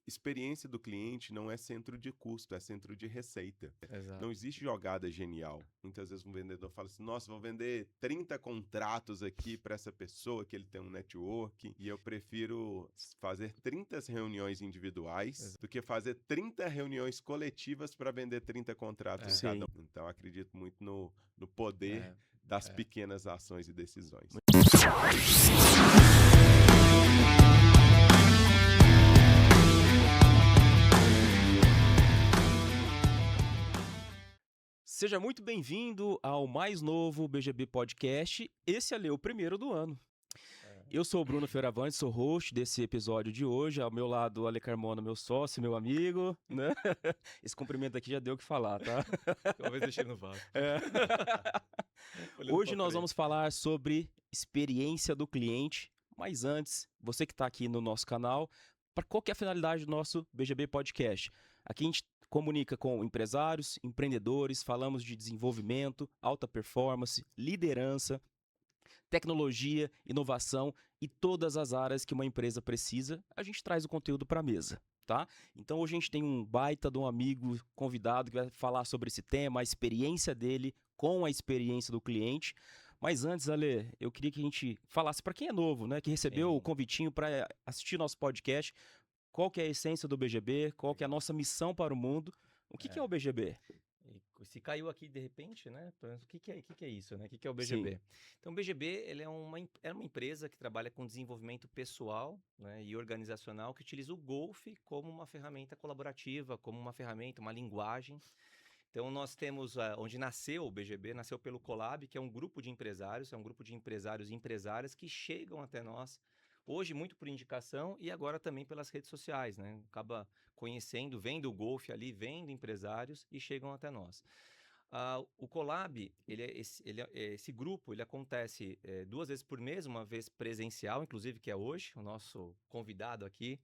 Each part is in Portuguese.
experiência do cliente não é centro de custo, é centro de receita. Exato. Não existe jogada genial. Muitas vezes um vendedor fala assim, nossa, vou vender 30 contratos aqui para essa pessoa que ele tem um network e eu prefiro fazer 30 reuniões individuais do que fazer 30 reuniões coletivas para vender 30 contratos É. cada Sim. um. Então, acredito muito no poder das pequenas ações e decisões. Seja muito bem-vindo ao mais novo BGB Podcast. Esse é o primeiro do ano. Eu sou o Bruno Fioravante, sou host desse episódio de hoje. Ao meu lado, o Ale Carmona, meu sócio, meu amigo, né? Esse cumprimento aqui já deu o que falar, tá? Talvez deixei no vácuo. Hoje nós vamos falar sobre experiência do cliente. Mas antes, você que está aqui no nosso canal, qual que é a finalidade do nosso BGB Podcast? Aqui a gente comunica com empresários, empreendedores, falamos de desenvolvimento, alta performance, liderança, tecnologia, inovação e todas as áreas que uma empresa precisa, a gente traz o conteúdo para a mesa, tá? Então hoje a gente tem um baita de um amigo convidado que vai falar sobre esse tema, a experiência dele com a experiência do cliente. Mas antes, Ale, eu queria que a gente falasse para quem é novo, né, que recebeu o convitinho para assistir nosso podcast, qual que é a essência do BGB, qual que é a nossa missão para o mundo, o que é o BGB? E se caiu aqui de repente, né? O que é isso, né? O que é o BGB? Sim. Então, o BGB ele é uma empresa que trabalha com desenvolvimento pessoal, né, e organizacional que utiliza o Golf como uma ferramenta colaborativa, como uma ferramenta, uma linguagem. Então, nós temos onde nasceu o BGB, nasceu pelo Colab, que é um grupo de empresários, é um grupo de empresários e empresárias que chegam até nós, hoje muito por indicação e agora também pelas redes sociais, né? Acaba conhecendo, vendo o Golf ali, vendo empresários e chegam até nós. O Colab, esse grupo, ele acontece 2 vezes por mês, uma vez presencial, inclusive, que é hoje. O nosso convidado aqui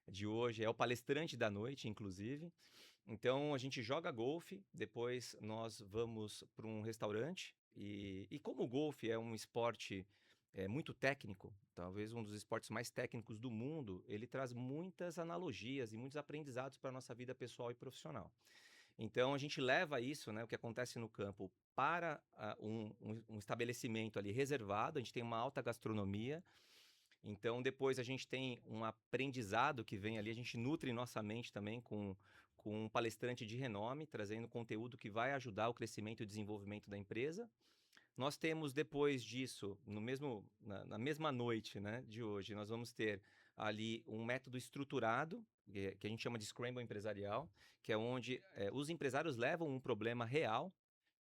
de hoje é o palestrante da noite, inclusive. Então, a gente joga golfe, depois nós vamos para um restaurante. E como o golfe é um esporte muito técnico, talvez um dos esportes mais técnicos do mundo, ele traz muitas analogias e muitos aprendizados para a nossa vida pessoal e profissional. Então, a gente leva isso, né, o que acontece no campo, para um estabelecimento ali reservado. A gente tem uma alta gastronomia. Então, depois a gente tem um aprendizado que vem ali, a gente nutre nossa mente também com um palestrante de renome, trazendo conteúdo que vai ajudar o crescimento e o desenvolvimento da empresa. Nós temos, depois disso, na mesma noite, né, de hoje, nós vamos ter ali um método estruturado, que a gente chama de Scramble empresarial, que é onde os empresários levam um problema real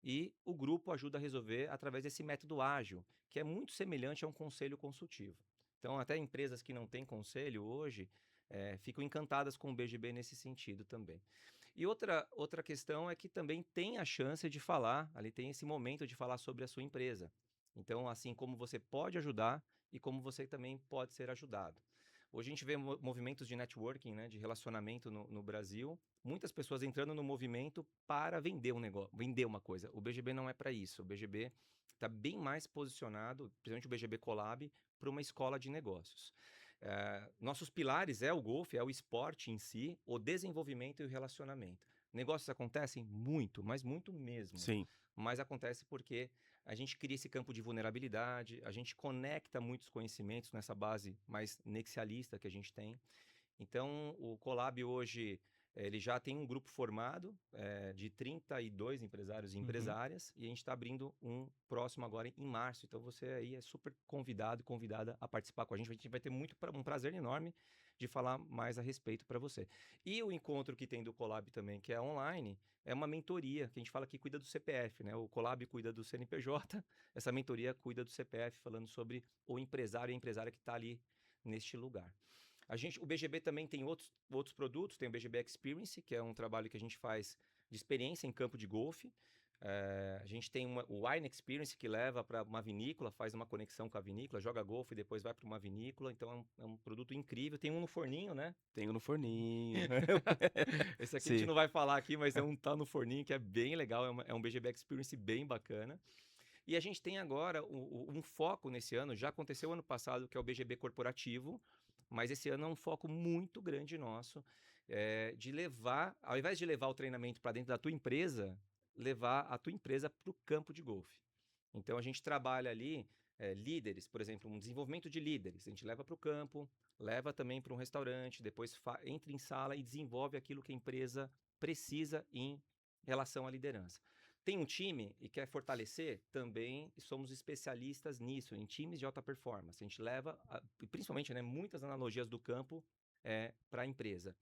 e o grupo ajuda a resolver através desse método ágil, que é muito semelhante a um conselho consultivo. Então, até empresas que não têm conselho hoje ficam encantadas com o BGB nesse sentido também. E outra questão é que também tem a chance de falar, ali tem esse momento de falar sobre a sua empresa. Então, assim como você pode ajudar e como você também pode ser ajudado. Hoje a gente vê movimentos de networking, né, de relacionamento no Brasil, muitas pessoas entrando no movimento para vender um negócio, vender uma coisa. O BGB não é para isso. O BGB está bem mais posicionado, principalmente o BGB Colab, para uma escola de negócios. Nossos pilares é o golfe, é o esporte em si, o desenvolvimento e o relacionamento. Negócios acontecem muito, mas muito mesmo. Sim. Mas acontece porque a gente cria esse campo de vulnerabilidade, a gente conecta muitos conhecimentos nessa base mais nexialista que a gente tem. Então, o Colab hoje, ele já tem um grupo formado de 32 empresários e empresárias, e a gente está abrindo um próximo agora em março. Então, você aí é super convidado e convidada a participar com a gente. A gente vai ter um prazer enorme de falar mais a respeito para você. E o encontro que tem do Colab também, que é online, é uma mentoria, que a gente fala que cuida do CPF, né? O Colab cuida do CNPJ, essa mentoria cuida do CPF, falando sobre o empresário e a empresária que está ali neste lugar. O BGB também tem outros produtos, tem o BGB Experience, que é um trabalho que a gente faz de experiência em campo de golfe. A gente tem o Wine Experience, que leva para uma vinícola, faz uma conexão com a vinícola, joga golfe e depois vai para uma vinícola. Então é um produto incrível. Tem um no forninho, né? Tenho no forninho. Esse aqui a gente não vai falar aqui, mas tá no forninho, que é bem legal. É um BGB Experience bem bacana. E a gente tem agora um foco nesse ano, já aconteceu ano passado, que é o BGB Corporativo, Mas esse ano é um foco muito grande nosso, de levar, ao invés de levar o treinamento para dentro da tua empresa, levar a tua empresa para o campo de golfe. Então a gente trabalha ali líderes, por exemplo, um desenvolvimento de líderes. A gente leva para o campo, leva também para um restaurante, depois entra em sala e desenvolve aquilo que a empresa precisa em relação à liderança. Tem um time e quer fortalecer? Também somos especialistas nisso, em times de alta performance. A gente leva, principalmente, né, muitas analogias do campo para a empresa.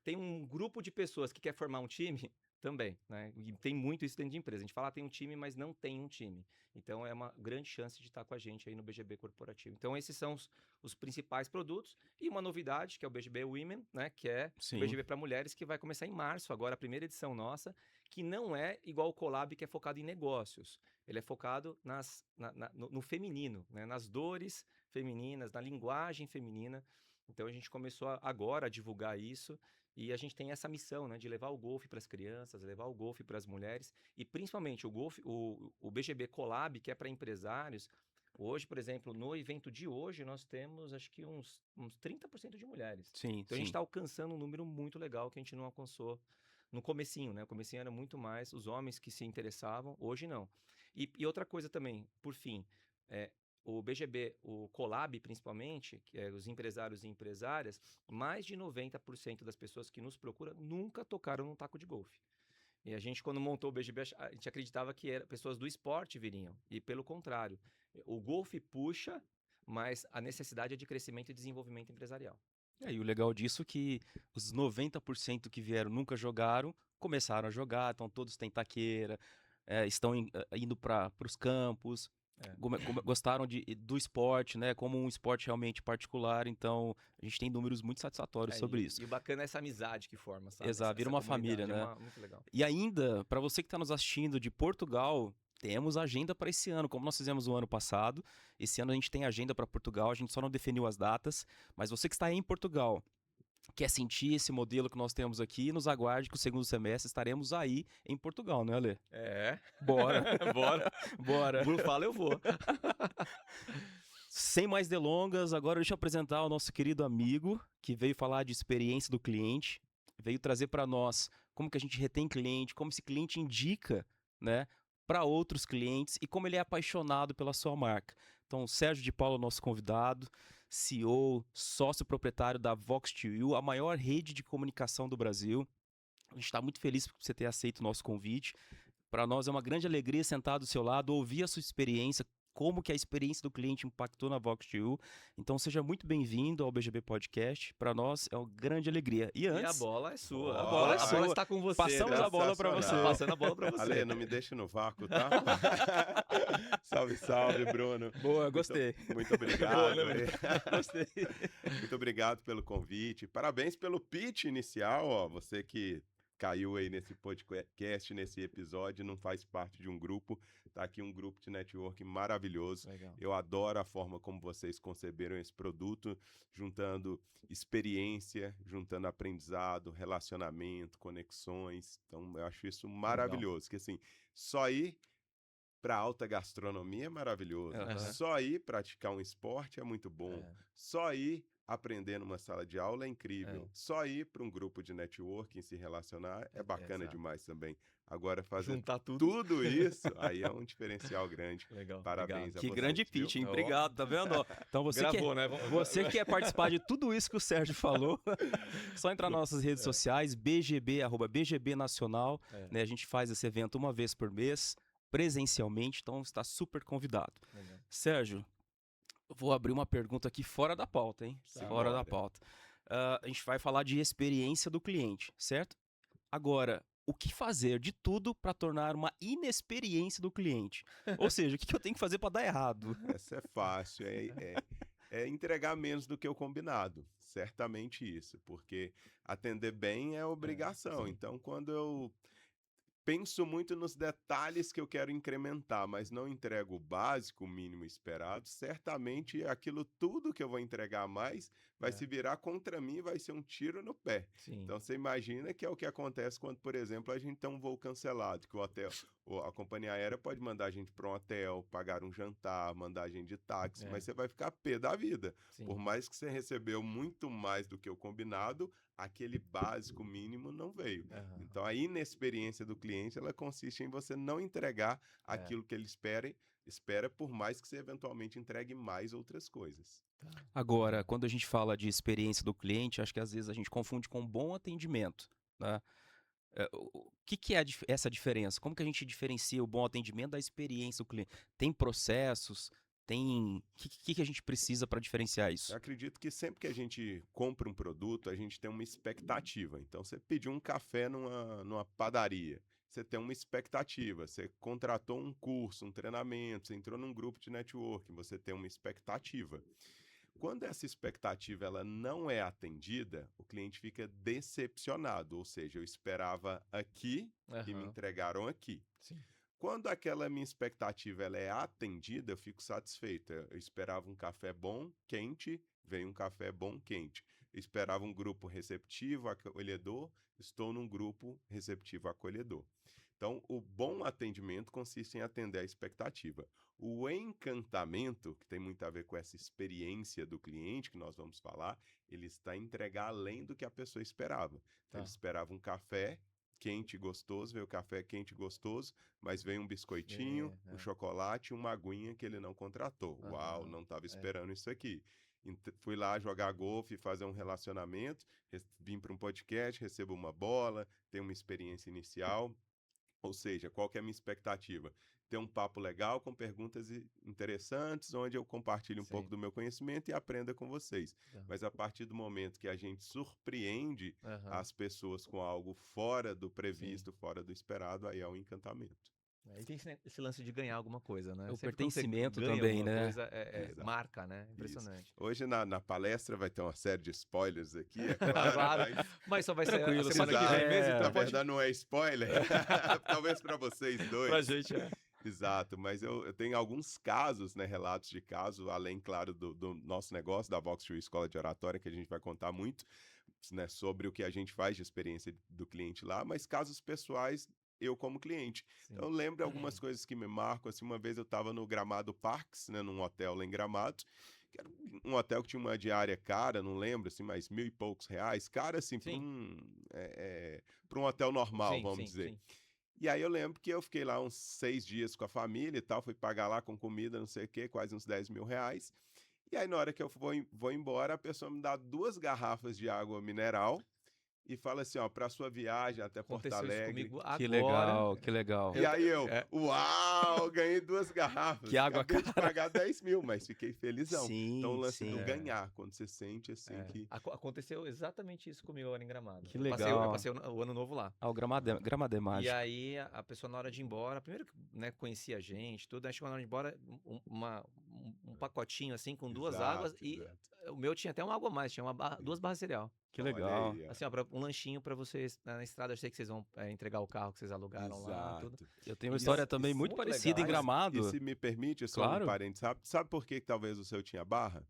Tem um grupo de pessoas que quer formar um time? Também, né? E tem muito isso dentro de empresa. A gente fala, tem um time, mas não tem um time. Então, é uma grande chance de estar com a gente aí no BGB Corporativo. Então, esses são os principais produtos. E uma novidade, que é o BGB Women, né? Que é o BGB para mulheres, que vai começar em março, agora a primeira edição nossa, que não é igual o Collab, que é focado em negócios. Ele é focado no feminino, né? Nas dores femininas, na linguagem feminina. Então, a gente começou agora a divulgar isso. E a gente tem essa missão, né, de levar o golfe para as crianças, levar o golfe para as mulheres e principalmente o BGB Collab, que é para empresários. Hoje, por exemplo, no evento de hoje, nós temos acho que uns 30% de mulheres. Então a gente está alcançando um número muito legal que a gente não alcançou no comecinho, né? O comecinho era muito mais os homens que se interessavam, hoje não. E outra coisa também, por fim, o BGB, o Collab principalmente, que é os empresários e empresárias, mais de 90% das pessoas que nos procuram nunca tocaram num taco de golfe. E a gente, quando montou o BGB, a gente acreditava que pessoas do esporte viriam. E pelo contrário, o golfe puxa, mas a necessidade é de crescimento e desenvolvimento empresarial. E o legal disso é que os 90% que vieram nunca jogaram, começaram a jogar, então todos têm taqueira, estão indo para os campos, gostaram do esporte, né? Como um esporte realmente particular, então a gente tem números muito satisfatórios sobre isso. E o bacana é essa amizade que forma, sabe? Exato, vira uma família, né? Muito legal. E ainda, para você que está nos assistindo de Portugal, temos agenda para esse ano, como nós fizemos o ano passado. Esse ano a gente tem agenda para Portugal, a gente só não definiu as datas, mas você que está aí em Portugal, quer sentir esse modelo que nós temos aqui, nos aguarde que o segundo semestre estaremos aí em Portugal, né, Ale? Bora. Bora. Bruno fala, eu vou. Sem mais delongas, agora deixa eu apresentar o nosso querido amigo, que veio falar de experiência do cliente, veio trazer para nós como que a gente retém cliente, como esse cliente indica, né, para outros clientes e como ele é apaixonado pela sua marca. Então, o Sérgio de Paula, nosso convidado, CEO, sócio proprietário da Vox2U, a maior rede de comunicação do Brasil. A gente está muito feliz por você ter aceito o nosso convite. Para nós é uma grande alegria sentar do seu lado, ouvir a sua experiência, como que a experiência do cliente impactou na Vox2U. Então seja muito bem-vindo ao BGB Podcast. Para nós é uma grande alegria. E antes... E a bola é sua. A bola está com você. Passamos a bola para você. Passando a bola para você. Ale, não me deixa no vácuo, tá? Salve, salve, Bruno. Boa, gostei. Muito obrigado. Gostei. Muito obrigado pelo convite. Parabéns pelo pitch inicial, ó. Você que caiu aí nesse podcast, nesse episódio, não faz parte de um grupo, tá aqui um grupo de networking maravilhoso. Legal. Eu adoro a forma como vocês conceberam esse produto, juntando experiência, juntando aprendizado, relacionamento, conexões. Então, eu acho isso maravilhoso, que assim, só ir para alta gastronomia é maravilhoso, só ir praticar um esporte é muito bom, só ir aprender numa sala de aula é incrível. Só ir para um grupo de networking, se relacionar, é bacana demais também. Agora, fazer juntar tudo isso, aí é um diferencial grande. Legal. Parabéns a Que vocês, grande pitch, hein? viu? Obrigado, tá vendo? Então você, Gravou, né? você que quer participar de tudo isso que o Sérgio falou, só entrar nas nossas redes sociais, BGB, @BGB Nacional. Né? A gente faz esse evento uma vez por mês, presencialmente, então está super convidado. Legal. Sérgio, vou abrir uma pergunta aqui fora da pauta, hein? Sim, Fora bora. da pauta. A gente vai falar de experiência do cliente, certo? Agora, o que fazer de tudo para tornar uma inexperiência do cliente? Ou seja, o que eu tenho que fazer para dar errado? Essa é fácil, é entregar menos do que o combinado, certamente isso, porque atender bem é obrigação. Então, quando eu penso muito nos detalhes que eu quero incrementar, mas não entrego o básico, o mínimo esperado, certamente aquilo tudo que eu vou entregar a mais vai se virar contra mim e vai ser um tiro no pé. Sim. Então você imagina que é o que acontece quando, por exemplo, a gente tem um voo cancelado, que o A companhia aérea pode mandar a gente para um hotel, pagar um jantar, mandar a gente de táxi, mas você vai ficar pé da vida. Sim. Por mais que você recebeu muito mais do que o combinado, aquele básico mínimo não veio. Então, a inexperiência do cliente, ela consiste em você não entregar aquilo que ele espera, por mais que você eventualmente entregue mais outras coisas. Agora, quando a gente fala de experiência do cliente, acho que às vezes a gente confunde com bom atendimento, né? O que é essa diferença? Como que a gente diferencia o bom atendimento da experiência do cliente? Tem processos? Tem... O que a gente precisa para diferenciar isso? Eu acredito que sempre que a gente compra um produto, a gente tem uma expectativa. Então, você pediu um café numa padaria, você tem uma expectativa. Você contratou um curso, um treinamento, você entrou num grupo de networking, você tem uma expectativa. Quando essa expectativa ela não é atendida, o cliente fica decepcionado, ou seja, eu esperava aqui e me entregaram aqui. Sim. Quando aquela minha expectativa ela é atendida, eu fico satisfeito. Eu esperava um café bom, quente, veio um café bom, quente. Eu esperava um grupo receptivo, acolhedor, estou num grupo receptivo, acolhedor. Então, o bom atendimento consiste em atender a expectativa. O encantamento, que tem muito a ver com essa experiência do cliente que nós vamos falar, ele está a entregar além do que a pessoa esperava. Então, ele esperava um café quente e gostoso, veio o café quente e gostoso, mas veio um biscoitinho, um chocolate e uma aguinha que ele não contratou. Uau, não estava esperando isso aqui. Fui lá jogar golfe, fazer um relacionamento, vim para um podcast, recebo uma bola, tenho uma experiência inicial. Ou seja, qual que é a minha expectativa? Ter um papo legal com perguntas interessantes, onde eu compartilho um pouco do meu conhecimento e aprenda com vocês. Mas a partir do momento que a gente surpreende as pessoas com algo fora do previsto, fora do esperado, aí é um encantamento. E tem esse lance de ganhar alguma coisa, né? O Sempre quando você pertencimento ganha também, alguma né? coisa, marca, né? Impressionante. Isso. Hoje na palestra vai ter uma série de spoilers aqui, é claro. Claro. Mas só vai ser Tranquilo, a semana que vem mesmo, Na então pode... verdade não é spoiler, talvez para vocês dois. Pra gente, Exato, mas eu tenho alguns casos, né, relatos de caso, além, claro, do nosso negócio, da Vox Escola de Oratória, que a gente vai contar muito, né, sobre o que a gente faz de experiência do cliente lá, mas casos pessoais, eu como cliente. Então, eu lembro algumas coisas que me marcam, assim, uma vez eu estava no Gramado Parks, né, num hotel lá em Gramado, que era um hotel que tinha uma diária cara, não lembro, assim, mas R$1.000 e poucos, cara, assim, para um hotel normal, vamos dizer. Sim. E aí eu lembro que eu fiquei lá uns 6 dias com a família e tal, fui pagar lá com comida, não sei o quê, quase uns R$10.000. E aí na hora que eu vou embora, a pessoa me dá 2 garrafas de água mineral e fala assim, ó, para sua viagem até Porto Alegre. Comigo agora. Que legal, que legal. E aí uau, ganhei 2 garrafas. Que água Acabei de pagar R$10.000, mas fiquei felizão. Sim, então o lance sim. do ganhar, quando você sente assim que... Aconteceu exatamente isso comigo agora em Gramado. Que legal. Eu passei o ano novo lá. O Gramado é mágico. E aí a pessoa na hora de ir embora, primeiro que, né, conhecia a gente, tudo, aí chegou na hora de ir embora, um pacotinho assim com 2 águas e o meu tinha até uma água a mais, tinha 2 barras de cereal. Que legal. Aí, assim, ó, um lanchinho pra vocês na estrada. Eu sei que vocês vão entregar o carro que vocês alugaram lá. Tudo. Eu tenho uma história também muito parecida legal. em Gramado. E se me permite, só Claro. um parênteses rápido, sabe por que talvez o seu tinha barra?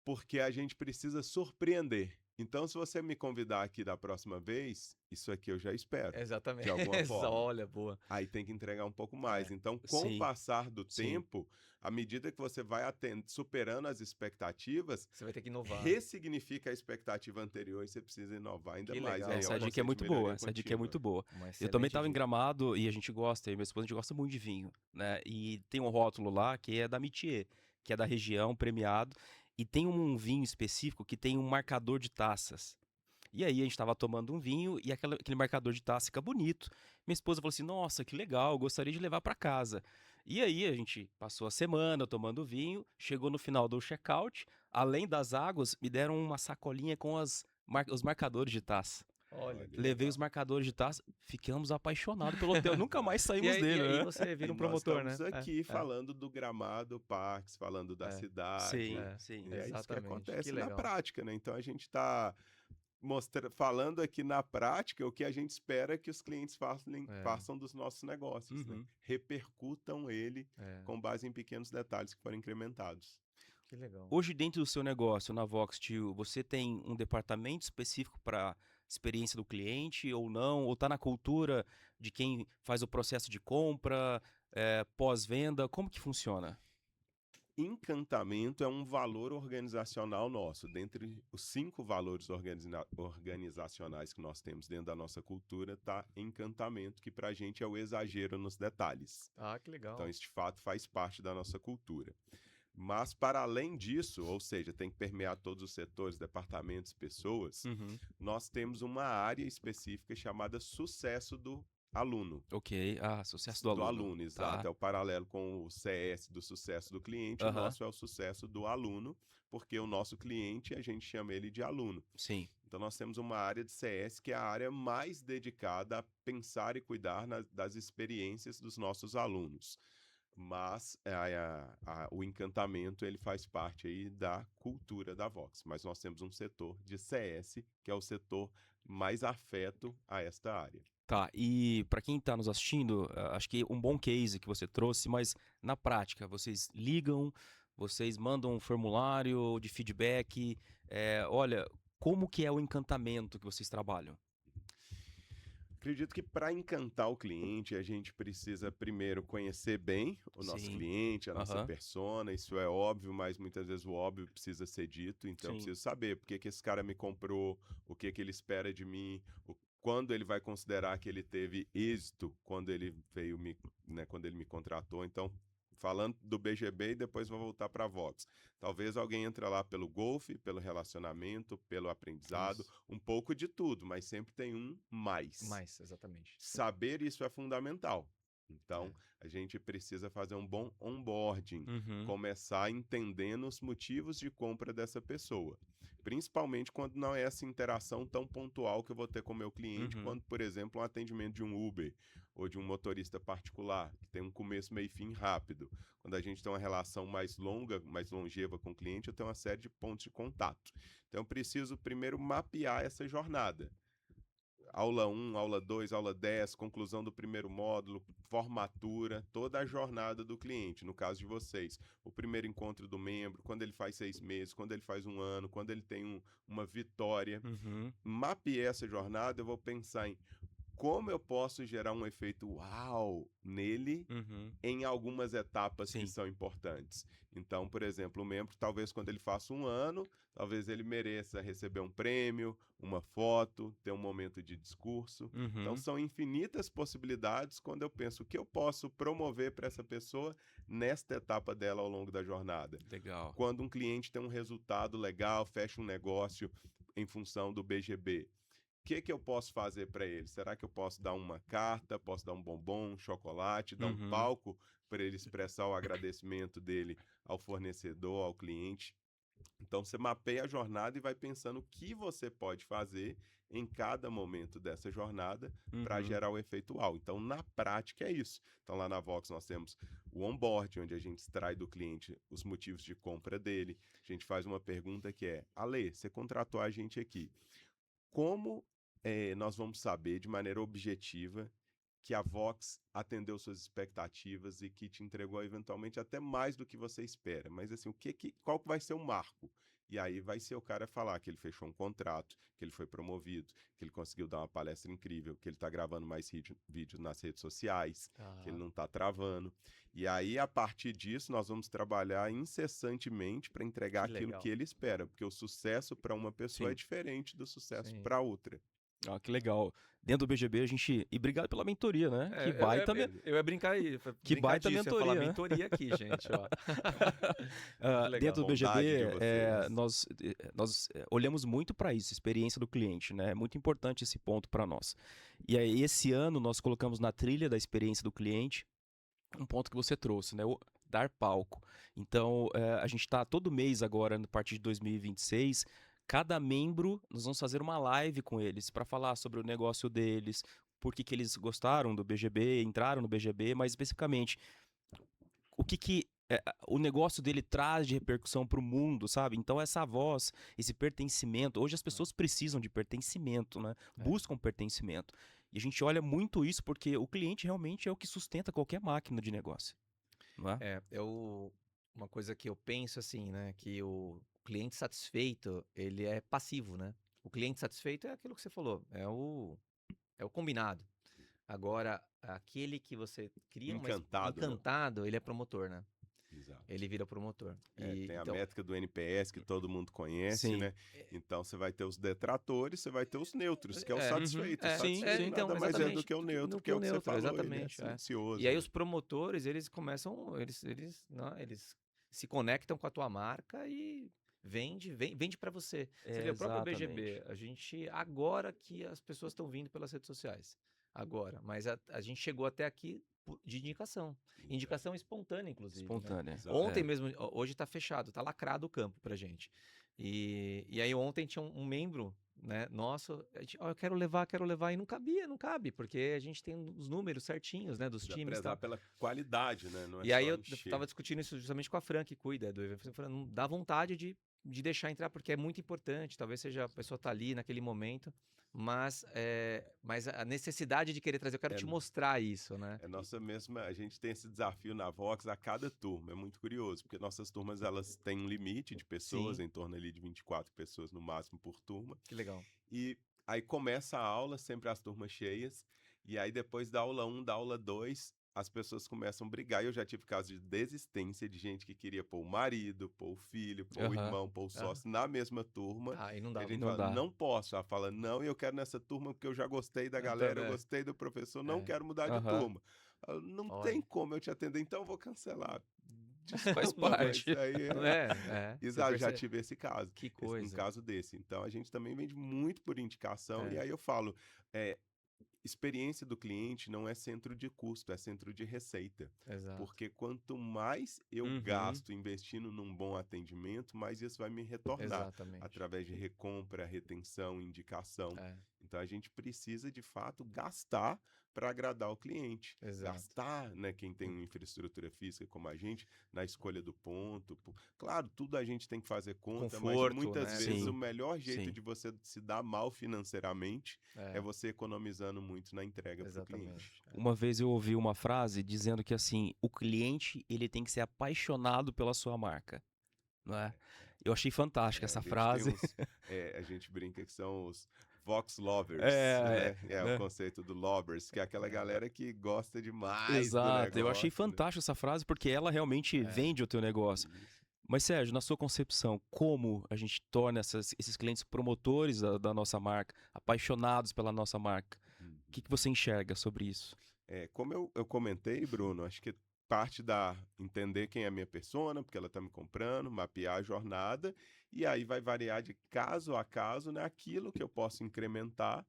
Porque a gente precisa surpreender. Então, se você me convidar aqui da próxima vez, isso aqui eu já espero. Exatamente. De alguma forma. Olha, boa. Aí tem que entregar um pouco mais. Então, com o passar do tempo, à medida que você vai superando as expectativas, você vai ter que inovar. Ressignifica a expectativa anterior e você precisa inovar ainda que mais. Legal. Essa dica é muito boa. Essa dica é muito boa. Eu também estava em Gramado e a gente gosta, e minha esposa, a gente gosta muito de vinho, né? E tem um rótulo lá que é da Métier, que é da região, premiado. E tem um vinho específico que tem um marcador de taças. E aí a gente estava tomando um vinho e aquele marcador de taça fica bonito. Minha esposa falou assim, nossa, que legal, gostaria de levar para casa. E aí a gente passou a semana tomando vinho, chegou no final do check-out, além das águas, me deram uma sacolinha com os marcadores de taça. Olha, levei os marcadores de taça, ficamos apaixonados pelo hotel, nunca mais saímos dele. E aí você vira um promotor, né? Estamos aqui falando do Gramado Parks, falando da cidade. Sim, é isso que acontece na prática, né? Então a gente está falando aqui na prática o que a gente espera que os clientes façam dos nossos negócios, né? Repercutam ele com base em pequenos detalhes que foram incrementados. Que legal. Hoje, dentro do seu negócio, na Vox Tio, você tem um departamento específico para experiência do cliente ou não? Ou está na cultura de quem faz o processo de compra, pós-venda? Como que funciona? Encantamento é um valor organizacional nosso. Dentre os 5 valores organizacionais que nós temos dentro da nossa cultura, está encantamento, que para a gente é o exagero nos detalhes. Ah, que legal. Então, isso de fato faz parte da nossa cultura. Mas, para além disso, ou seja, tem que permear todos os setores, departamentos, pessoas, Uhum. nós temos uma área específica chamada sucesso do aluno. Ok. Ah, sucesso do Do aluno. aluno, exato. Tá. É o paralelo com o CS do sucesso do cliente, o Aham. nosso é o sucesso do aluno, porque o nosso cliente, a gente chama ele de aluno. Sim. Então, nós temos uma área de CS que é a área mais dedicada a pensar e cuidar das experiências dos nossos alunos. Mas o encantamento, ele faz parte aí da cultura da Vox. Mas nós temos um setor de CS, que é o setor mais afeto a esta área. Tá, e para quem está nos assistindo, acho que um bom case que você trouxe, mas na prática, vocês ligam, vocês mandam um formulário de feedback, olha, como que é o encantamento que vocês trabalham? Acredito que para encantar o cliente, a gente precisa primeiro conhecer bem o nosso Sim. cliente, a nossa Aham. persona. Isso é óbvio, mas muitas vezes o óbvio precisa ser dito. Então, eu Sim. preciso saber por que que esse cara me comprou, o que que ele espera de mim, quando ele vai considerar que ele teve êxito quando ele veio quando ele me contratou. Então, falando do BGB e depois vou voltar para a Vox. Talvez alguém entre lá pelo golfe, pelo relacionamento, pelo aprendizado, Isso. um pouco de tudo, mas sempre tem um mais. Mais, exatamente. Saber isso é fundamental. Então, É. a gente precisa fazer um bom onboarding, Uhum. começar entendendo os motivos de compra dessa pessoa. Principalmente quando não é essa interação tão pontual que eu vou ter com o meu cliente, Uhum. quando, por exemplo, um atendimento de um Uber ou de um motorista particular, que tem um começo, meio e fim rápido. Quando a gente tem uma relação mais longa, mais longeva com o cliente, eu tenho uma série de pontos de contato. Então, eu preciso primeiro mapear essa jornada. Aula 1, aula 2, aula 10, conclusão do primeiro módulo, formatura, toda a jornada do cliente. No caso de vocês, o primeiro encontro do membro, quando ele faz 6 meses, quando ele faz um ano, quando ele tem uma vitória. Uhum. Mapeei essa jornada, eu vou pensar em como eu posso gerar um efeito uau nele Uhum. em algumas etapas que Sim. são importantes. Então, por exemplo, o membro, talvez quando ele faça um ano, talvez ele mereça receber um prêmio, uma foto, ter um momento de discurso. Então, Uhum. são infinitas possibilidades quando eu penso o que eu posso promover para essa pessoa nesta etapa dela ao longo da jornada. Legal. Quando um cliente tem um resultado legal, fecha um negócio em função do BGB. O que que eu posso fazer para ele? Será que eu posso dar uma carta, posso dar um bombom, um chocolate, dar um Uhum. palco para ele expressar o agradecimento dele ao fornecedor, ao cliente? Então, você mapeia a jornada e vai pensando o que você pode fazer em cada momento dessa jornada para Uhum. gerar o efeito uau. Então, na prática, é isso. Então, lá na Vox, nós temos o onboard, onde a gente extrai do cliente os motivos de compra dele. A gente faz uma pergunta que é: Ale, você contratou a gente aqui. Como nós vamos saber de maneira objetiva que a Vox atendeu suas expectativas e que te entregou eventualmente até mais do que você espera? Mas assim, qual que vai ser o marco? E aí vai ser o cara falar que ele fechou um contrato, que ele foi promovido, que ele conseguiu dar uma palestra incrível, que ele está gravando mais vídeos nas redes sociais, que ele não está travando. E aí, a partir disso, nós vamos trabalhar incessantemente para entregar Que aquilo legal. que ele espera, porque o sucesso para uma pessoa Sim. é diferente do sucesso Sim. para outra. Ah, que legal. Dentro do BGB a gente. E obrigado pela mentoria, né? É, Que baita, eu ia brincar aí, que brincar baita disso, eu ia falar mentoria, né? mentoria aqui, gente, ó. Muito legal. Dentro do Bondade de BGB, vocês. nós olhamos muito para isso, experiência do cliente, né? É muito importante esse ponto para nós. E aí, esse ano, nós colocamos na trilha da experiência do cliente um ponto que você trouxe, né? O dar palco. Então, a gente está todo mês agora, a partir de 2026, cada membro, nós vamos fazer uma live com eles para falar sobre o negócio deles, por que eles gostaram do BGB, entraram no BGB, mas especificamente o que o negócio dele traz de repercussão para o mundo, sabe? Então essa voz, esse pertencimento, hoje as pessoas precisam de pertencimento, né? Buscam pertencimento. E a gente olha muito isso porque o cliente realmente é o que sustenta qualquer máquina de negócio, não é? Uma coisa que eu penso assim, né, que o cliente satisfeito, ele é passivo, né? O cliente satisfeito é aquilo que você falou, é o combinado. Agora, aquele que você cria Encantado, né? encantado, ele é promotor, né? Exato. Ele vira promotor. Tem a Então, métrica do NPS que todo mundo conhece, Sim. né? Então você vai ter os detratores, você vai ter os neutros, que é o É, satisfeito. uhum, O sim, satisfeito sim. nada mais é do que o neutro, no que é o que você falou, exatamente. ele é silencioso. E aí né? os promotores, eles começam, eles se conectam com a tua marca e vende para você. Você vê, o próprio BGB, a gente, agora que as pessoas estão vindo pelas redes sociais, agora, mas a gente chegou até aqui de indicação espontânea, inclusive. Né? Espontânea. Exato. Ontem mesmo, hoje tá fechado, tá lacrado o campo pra gente. E aí ontem tinha um membro, né, nosso, eu quero levar, e não cabe, porque a gente tem os números certinhos, né, dos Precisa times e prezar tal. pela qualidade, né? Não é E aí só eu encher. tava discutindo isso justamente com a Fran, que cuida do evento, falando, não dá vontade de deixar entrar, porque é muito importante, talvez seja a pessoa tá ali naquele momento, mas a necessidade de querer trazer, eu quero te mostrar isso, né? É nossa mesma, a gente tem esse desafio na Vox a cada turma, é muito curioso, porque nossas turmas elas têm um limite de pessoas, Sim. em torno ali de 24 pessoas no máximo por turma, Que legal. e aí começa a aula, sempre as turmas cheias, e aí depois da aula 1, da aula 2, as pessoas começam a brigar, e eu já tive casos de desistência de gente que queria pôr o marido, pôr o filho, pôr o Aham. irmão, pôr o sócio na mesma turma, Aí não e dá. a gente Não fala, dá. não posso. Ela fala, não, eu quero nessa turma porque eu já gostei da galera, eu também. gostei do professor, não É. quero mudar de Aham. turma. Ela, não Olha. tem como eu te atender, então eu vou cancelar. Faz Desculpa, mas parte. isso aí Não é... você Exato, já percebe? tive esse caso. Que Um coisa. caso desse. Então a gente também vende muito por indicação, e É. aí eu falo, experiência do cliente não é centro de custo, é centro de receita. Exato. Porque quanto mais eu Uhum. gasto investindo num bom atendimento, mais isso vai me retornar Exatamente. através de recompra, retenção, indicação. É, Então a gente precisa de fato gastar para agradar o cliente. exato. Gastar, né, quem tem uma infraestrutura física como a gente, na escolha do ponto. Claro, tudo a gente tem que fazer conta, mas Conforto, muitas né? vezes Sim, o melhor jeito sim. de você se dar mal financeiramente É, é você economizando muito na entrega para o cliente. exatamente. Uma vez eu ouvi uma frase dizendo que assim, o cliente ele tem que ser apaixonado pela sua marca, não é? Eu achei fantástica essa A gente frase. a gente brinca que são os Vox Lovers, É, né? É o né? conceito do Lovers, que é aquela galera que gosta demais do Exato, eu achei negócio, né? fantástica essa frase porque ela realmente vende o teu negócio. Isso. Mas Sérgio, na sua concepção, como a gente torna esses clientes promotores da nossa marca, apaixonados pela nossa marca? O que você enxerga sobre isso? Como eu comentei, Bruno, acho que parte da entender quem é a minha persona, porque ela está me comprando, mapear a jornada, e aí vai variar de caso a caso, né, aquilo que eu posso incrementar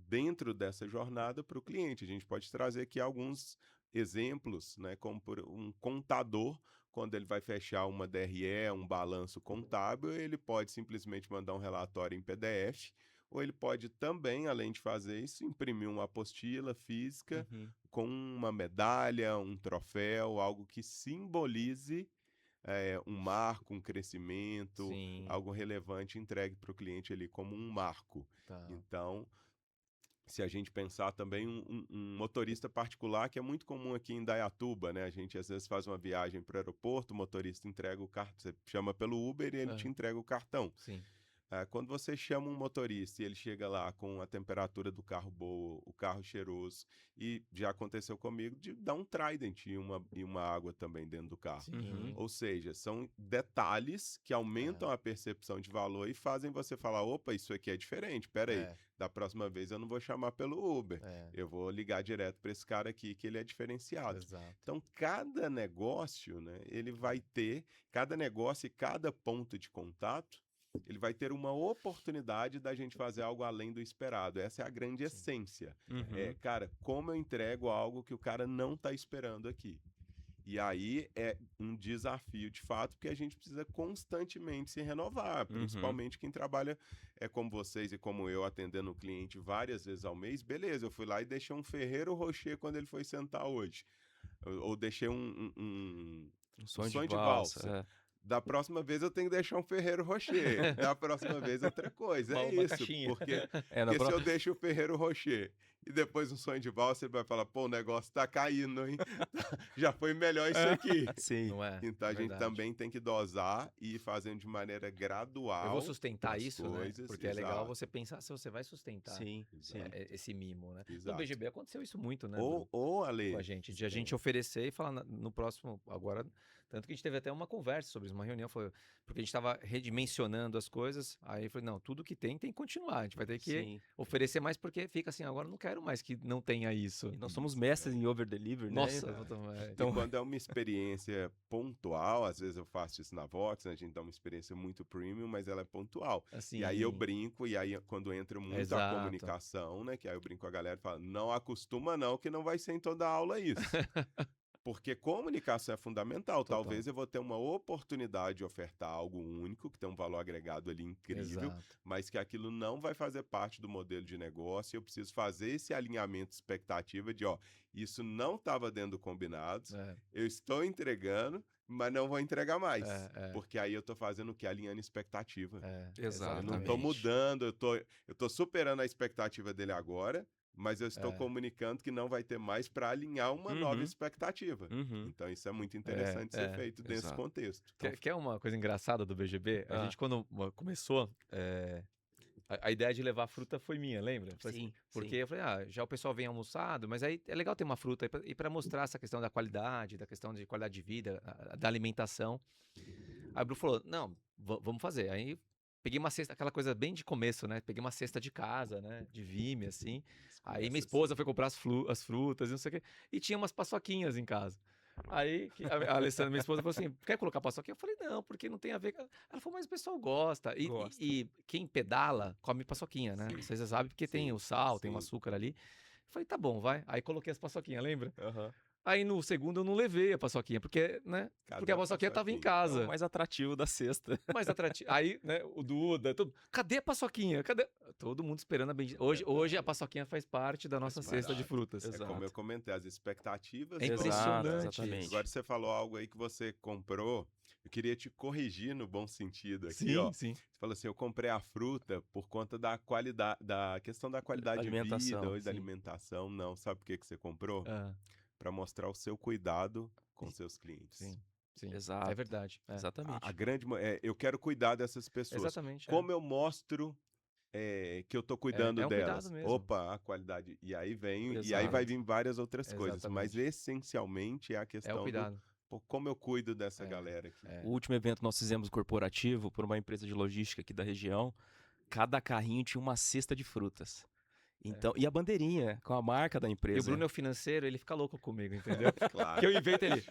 dentro dessa jornada para o cliente. A gente pode trazer aqui alguns exemplos, né, como por um contador, quando ele vai fechar uma DRE, um balanço contábil, ele pode simplesmente mandar um relatório em PDF, ou ele pode também, além de fazer isso, imprimir uma apostila física com uma medalha, um troféu, algo que simbolize um marco, um crescimento, Sim. algo relevante entregue para o cliente ali como um marco. Tá. Então, se a gente pensar também um motorista particular, que é muito comum aqui em Indaiatuba, né? A gente às vezes faz uma viagem para o aeroporto, o motorista entrega o cartão, você chama pelo Uber e ele te entrega o cartão. Sim. Quando você chama um motorista e ele chega lá com a temperatura do carro boa, o carro cheiroso, e já aconteceu comigo de dar um Trident e uma água também dentro do carro. Sim. Ou seja, são detalhes que aumentam a percepção de valor e fazem você falar, opa, isso aqui é diferente, peraí, da próxima vez eu não vou chamar pelo Uber, eu vou ligar direto para esse cara aqui que ele é diferenciado. Exato. Então, cada negócio, né, ele vai ter, cada negócio e cada ponto de contato, ele vai ter uma oportunidade da gente fazer algo além do esperado. Essa é a grande essência. Cara, como eu entrego algo que o cara não está esperando aqui? E aí é um desafio de fato, porque a gente precisa constantemente se renovar, principalmente quem trabalha como vocês e como eu, atendendo o cliente várias vezes ao mês. Beleza, eu fui lá e deixei um Ferrero Rocher quando ele foi sentar hoje. Ou deixei um sonho sonho de valsa. Da próxima vez eu tenho que deixar um Ferrero Rocher. Da próxima vez outra coisa. É Uma isso. caixinha. Porque, É, porque se eu deixo o Ferrero Rocher e depois um sonho de valsa, ele vai falar, pô, o negócio tá caindo, hein? Já foi melhor isso aqui. Sim. Não é? Então a gente Verdade. também tem que dosar e ir fazendo de maneira gradual. Eu vou sustentar as isso, né? coisas, Porque é legal exato. você pensar se você vai sustentar Sim, sim. esse mimo, né? No Exato. BGB aconteceu isso muito, né, Ou, Bruno? Ale, Com a gente, de a gente oferecer e falar no próximo, agora, tanto que a gente teve até uma conversa sobre isso, uma reunião, porque a gente estava redimensionando as coisas, aí eu falei, não, tudo que tem que continuar, a gente vai ter que Sim. oferecer mais, porque fica assim, agora eu não quero mais que não tenha isso. E nós somos mestres em over-deliver, né? Nossa, Então, quando é uma experiência pontual, às vezes eu faço isso na Vox, né? A gente dá uma experiência muito premium, mas ela é pontual. assim, E aí eu brinco, e aí quando entra muito a Exato. comunicação, né? Que aí eu brinco com a galera e falo, não acostuma não, que não vai ser em toda aula isso. Porque comunicação é fundamental. Total. Talvez eu vou ter uma oportunidade de ofertar algo único, que tem um valor agregado ali incrível, Exato. mas que aquilo não vai fazer parte do modelo de negócio. Eu preciso fazer esse alinhamento de expectativa de, ó, isso não estava dentro do combinado, eu estou entregando, mas não vou entregar mais. Porque aí eu tô fazendo o quê? Alinhando expectativa. Exato. Eu não tô mudando, eu tô superando a expectativa dele agora, mas eu estou comunicando que não vai ter mais para alinhar uma nova expectativa. Então isso é muito interessante ser feito nesse contexto. Quer uma coisa engraçada do BGB? A gente, quando começou, a ideia de levar fruta foi minha, lembra? Sim. Porque eu falei, já o pessoal vem almoçado, mas aí é legal ter uma fruta e para mostrar essa questão da qualidade de vida, da alimentação. Aí o Bruno falou, não, vamos fazer. Aí peguei uma cesta, aquela coisa bem de começo, né? Peguei uma cesta de casa, né? De Vime, assim. Aí minha esposa foi comprar as frutas e não sei o quê. E tinha umas paçoquinhas em casa. Aí a Alessandra, minha esposa, falou assim, quer colocar paçoquinha? Eu falei, não, porque não tem a ver com... Ela falou, mas o pessoal gosta. E quem pedala, come paçoquinha, né? Vocês já sabem porque tem o sal, tem o açúcar ali. Eu falei, tá bom, vai. Aí coloquei as paçoquinhas, lembra? Aí no segundo eu não levei a paçoquinha, porque, né? Porque a paçoquinha tava em casa. É o mais atrativo da cesta. Mais atrativo. Aí, né, o Duda, cadê a paçoquinha? Cadê? Todo mundo esperando a bendita. Hoje a paçoquinha faz parte da nossa cesta de frutas. É como eu comentei, as expectativas. É impressionante. Exatamente. Agora você falou algo aí que você comprou. Eu queria te corrigir no bom sentido aqui, Sim, ó. sim. Você falou assim, eu comprei a fruta por conta da qualidade, da questão da qualidade de vida ou da alimentação. Não, sabe por que você comprou? Para mostrar o seu cuidado com seus clientes. Sim. Exato. É verdade. Exatamente. Eu quero cuidar dessas pessoas. Exatamente. Como eu mostro que eu tô cuidando um delas? cuidado mesmo. Opa, a qualidade. E aí Exato. e aí vai vir várias outras coisas. Mas Exatamente. essencialmente é a É o questão cuidado. pô, como eu cuido dessa galera aqui. O último evento que nós fizemos corporativo por uma empresa de logística aqui da região, cada carrinho tinha uma cesta de frutas. Então, e a bandeirinha com a marca da empresa. E o Bruno é o financeiro, ele fica louco comigo, entendeu? Claro. Que eu invento ele.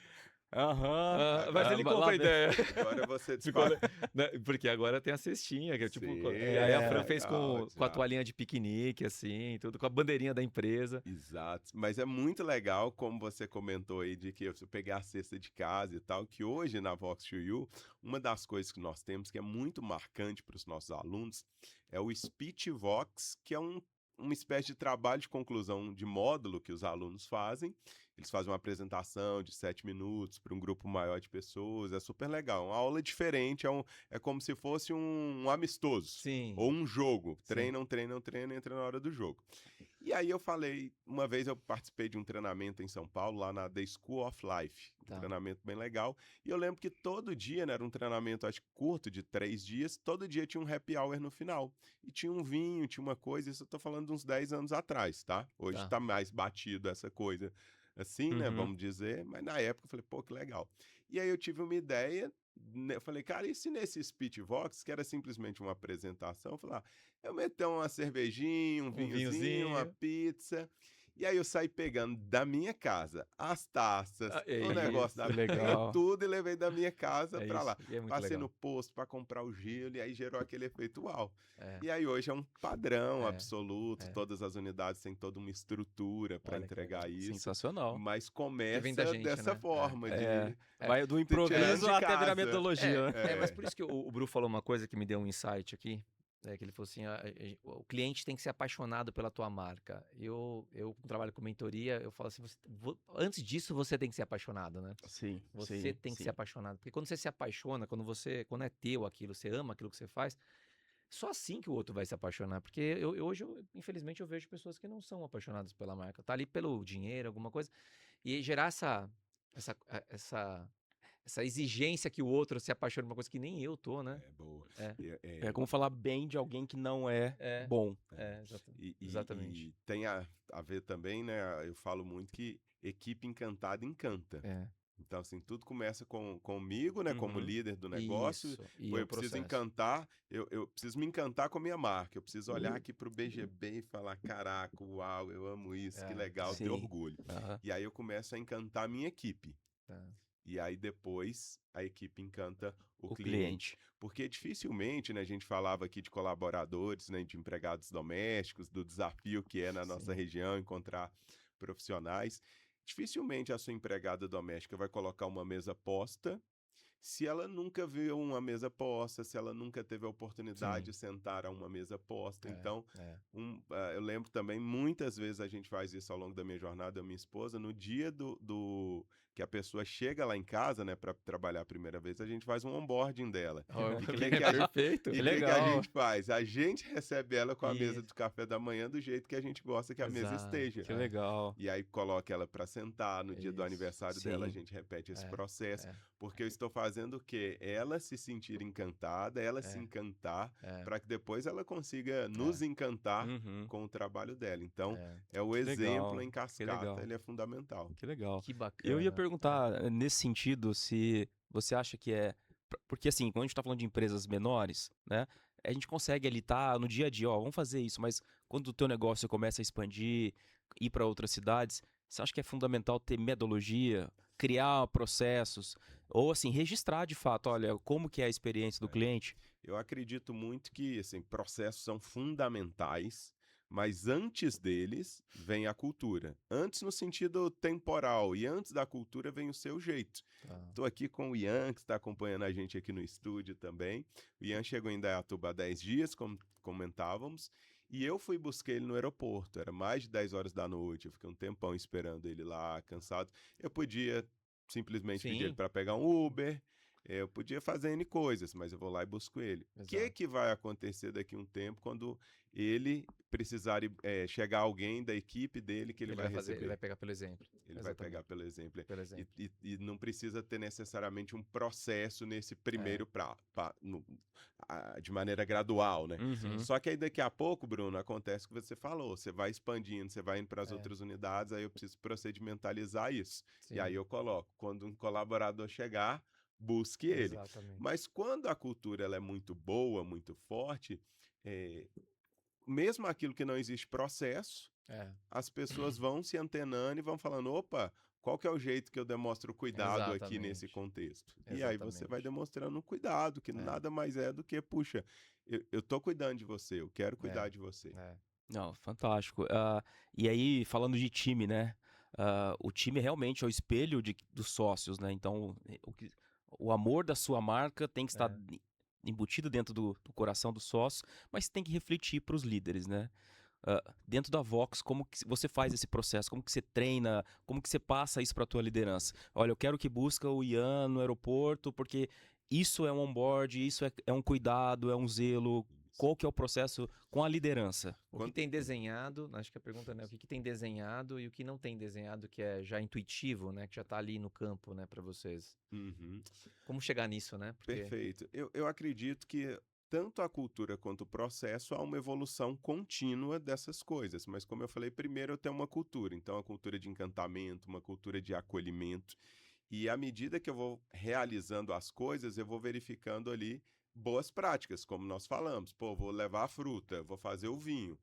Mas ele compra a ideia. Agora você Ficou, né? Porque agora tem a cestinha, que é tipo. Sim, E aí a Fran fez legal, com a toalhinha de piquenique, assim, tudo, com a bandeirinha da empresa. Exato. Mas é muito legal, como você comentou aí, de que eu pegar a cesta de casa e tal, que hoje na Vox to You, uma das coisas que nós temos que é muito marcante para os nossos alunos é o Speech Vox, que é uma espécie de trabalho de conclusão de módulo que os alunos fazem. Eles fazem uma apresentação de 7 minutos para um grupo maior de pessoas. É super legal. Uma aula diferente. É como se fosse um amistoso. Sim. Ou um jogo. Treinam, entra na hora do jogo. E aí eu falei, uma vez eu participei de um treinamento em São Paulo, lá na The School of Life. Um treinamento bem legal. E eu lembro que todo dia, né, era um treinamento, acho que curto, de 3 dias, todo dia tinha um happy hour no final. E tinha um vinho, tinha uma coisa, isso eu tô falando de uns 10 anos atrás, tá? Hoje tá mais batido essa coisa assim, né, vamos dizer. Mas na época eu falei, pô, que legal. E aí eu tive uma ideia, né, eu falei, cara, e se nesse Speech Vox, que era simplesmente uma apresentação, eu falei, eu meter uma cervejinha, um vinhozinho, uma pizza. E aí eu saí pegando da minha casa as taças, o negócio da legal. Tudo e levei da minha casa pra lá. Passei no posto pra comprar o gelo e aí gerou aquele efeito uau. E aí hoje é um padrão absoluto, todas as unidades têm toda uma estrutura pra entregar isso. Sensacional. Mas começa gente, dessa forma. Vai do improviso até virar metodologia. Mas por isso que o Bru falou uma coisa que me deu um insight aqui. Que ele falou assim, o cliente tem que ser apaixonado pela tua marca. Eu trabalho com mentoria, eu falo assim, antes disso você tem que ser apaixonado, né? Sim, Você tem que ser apaixonado. Porque quando você se apaixona, quando é teu aquilo, você ama aquilo que você faz, só assim que o outro vai se apaixonar. Porque hoje, infelizmente, eu vejo pessoas que não são apaixonadas pela marca. Tá ali pelo dinheiro, alguma coisa. E gerar essa exigência que o outro se apaixone por uma coisa que nem eu tô, né? É boa. É como falar bem de alguém que não é bom. Exatamente. E tem a ver também, né? Eu falo muito que equipe encantada encanta. Então, assim, tudo começa comigo, né? Como líder do negócio. Isso. E eu preciso encantar, eu preciso me encantar com a minha marca. Eu preciso olhar aqui pro BGB e falar, caraca, uau, eu amo isso, que legal, ter orgulho. E aí eu começo a encantar a minha equipe. E aí depois a equipe encanta o cliente. Porque dificilmente, né, a gente falava aqui de colaboradores, né, de empregados domésticos, do desafio que é na nossa região encontrar profissionais. Dificilmente a sua empregada doméstica vai colocar uma mesa posta se ela nunca viu uma mesa posta, se ela nunca teve a oportunidade de sentar a uma mesa posta. Então, eu lembro também, muitas vezes a gente faz isso ao longo da minha jornada, a minha esposa, no dia que a pessoa chega lá em casa, né, para trabalhar a primeira vez, a gente faz um onboarding dela. Perfeito. E o que a gente faz? A gente recebe ela com a mesa do café da manhã do jeito que a gente gosta que a mesa esteja. Que legal. E aí coloca ela para sentar, no dia do aniversário dela a gente repete esse processo, porque eu estou fazendo o quê? Ela se sentir encantada, ela se encantar, para que depois ela consiga nos encantar com o trabalho dela. Então, é o exemplo em cascata, ele é fundamental. Que legal. Que bacana. Eu ia perguntar, nesse sentido, se você acha que porque assim, quando a gente tá falando de empresas menores, né? A gente consegue ali no dia a dia, vamos fazer isso, mas quando o teu negócio começa a expandir, ir para outras cidades, você acha que é fundamental ter metodologia, criar processos, ou assim, registrar de fato, olha, como que é a experiência do cliente? Eu acredito muito que, assim, processos são fundamentais, mas antes deles vem a cultura. Antes no sentido temporal, e antes da cultura vem o seu jeito. Estou aqui com o Ian, que está acompanhando a gente aqui no estúdio também. O Ian chegou em Indaiatuba há 10 dias, como comentávamos, e eu fui buscar ele no aeroporto. Era mais de 10 horas da noite, eu fiquei um tempão esperando ele lá, cansado. Eu podia simplesmente pedir ele para pegar um Uber, eu podia fazer N coisas, mas eu vou lá e busco ele. O que vai acontecer daqui a um tempo quando ele precisar chegar alguém da equipe dele que ele vai receber? Ele vai pegar pelo exemplo. Ele vai pegar pelo exemplo. E não precisa ter necessariamente um processo nesse primeiro de maneira gradual, né? Só que aí daqui a pouco, Bruno, acontece o que você falou. Você vai expandindo, você vai indo para as outras unidades, aí eu preciso procedimentalizar isso. E aí eu coloco, quando um colaborador chegar, busque ele. Mas quando a cultura ela é muito boa, muito forte, mesmo aquilo que não existe processo, as pessoas vão se antenando e vão falando, opa, qual que é o jeito que eu demonstro cuidado aqui nesse contexto? E aí você vai demonstrando um cuidado, que nada mais é do que, puxa, eu tô cuidando de você, eu quero cuidar de você. Não, fantástico. E aí, falando de time, né? O time realmente é o espelho dos sócios, né? Então, o amor da sua marca tem que estar embutido dentro do coração do sócio, mas tem que refletir para os líderes, né? Dentro da Vox, como que você faz esse processo? Como que você treina? Como que você passa isso para a tua liderança? Olha, eu quero que busca o Ian no aeroporto, porque isso é um onboard, isso é um cuidado, é um zelo. Qual que é o processo com a liderança? O que tem desenhado, acho que a pergunta é o que tem desenhado e o que não tem desenhado, que é já intuitivo, né? Que já está ali no campo, né, para vocês. Como chegar nisso, né? Perfeito. Eu acredito que tanto a cultura quanto o processo há uma evolução contínua dessas coisas. Mas como eu falei, primeiro eu tenho uma cultura. Então, a cultura de encantamento, uma cultura de acolhimento. E à medida que eu vou realizando as coisas, eu vou verificando ali boas práticas, como nós falamos. Pô, vou levar a fruta, vou fazer o vinho.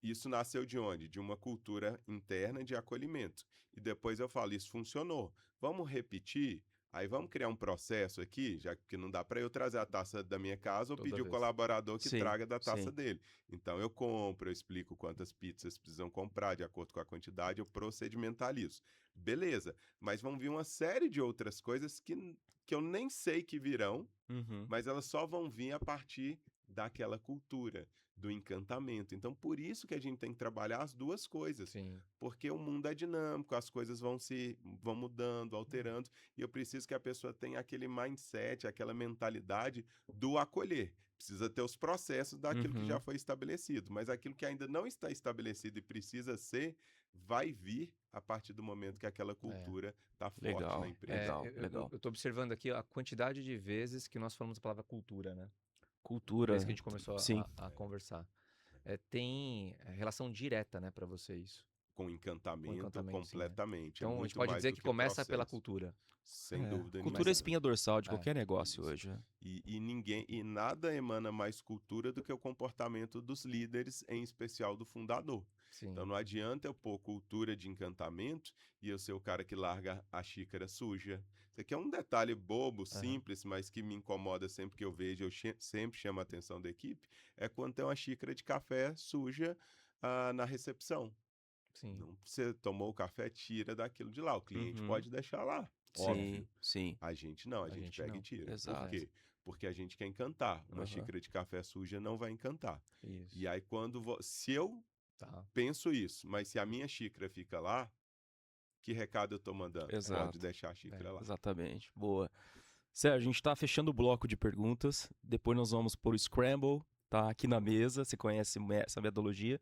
Isso nasceu de onde? De uma cultura interna de acolhimento. E depois eu falo, isso funcionou. Vamos repetir? Aí vamos criar um processo aqui, já que não dá para eu trazer a taça da minha casa ou pedir o colaborador que traga da taça dele. Então eu compro, eu explico quantas pizzas precisam comprar de acordo com a quantidade, eu procedimentalizo. Beleza, mas vão vir uma série de outras coisas que eu nem sei que virão, mas elas só vão vir a partir daquela cultura, do encantamento. Então, por isso que a gente tem que trabalhar as duas coisas. Sim. Porque o mundo é dinâmico, as coisas vão mudando, alterando, e eu preciso que a pessoa tenha aquele mindset, aquela mentalidade do acolher. Precisa ter os processos daquilo que já foi estabelecido, mas aquilo que ainda não está estabelecido e precisa ser, vai vir a partir do momento que aquela cultura está forte Legal, na empresa. legal. Eu tô observando aqui a quantidade de vezes que nós falamos a palavra cultura, né? Cultura, Desde que a gente começou sim. a conversar. Tem relação direta, né, para você isso. Com encantamento, encantamento, sim, né? completamente. É Então a gente muito pode mais dizer do que começa pela processo, cultura. sem dúvida Cultura é nenhuma. espinha dorsal de É, qualquer negócio isso. hoje, né? E nada emana mais cultura do que o comportamento dos líderes, em especial do fundador. Sim. Então não adianta eu pôr cultura de encantamento e eu ser o cara que larga a xícara suja. Isso aqui é um detalhe bobo, simples, mas que me incomoda sempre que eu vejo, sempre chamo a atenção da equipe, é quando tem uma xícara de café suja na recepção. Sim. Não, você tomou o café, tira daquilo de lá. O cliente pode deixar lá, óbvio. Sim. A gente não, a A gente gente pega não. e tira. Exato. Por quê? Porque a gente quer encantar. Uma xícara de café suja não vai encantar. Isso. E aí, se eu Tá. penso isso, mas se a minha xícara fica lá, que recado eu tô mandando? Exato. Pode deixar a xícara lá. Exatamente. Boa. Sérgio, a gente está fechando o bloco de perguntas. Depois nós vamos por o Scramble, tá aqui na mesa. Você conhece essa metodologia.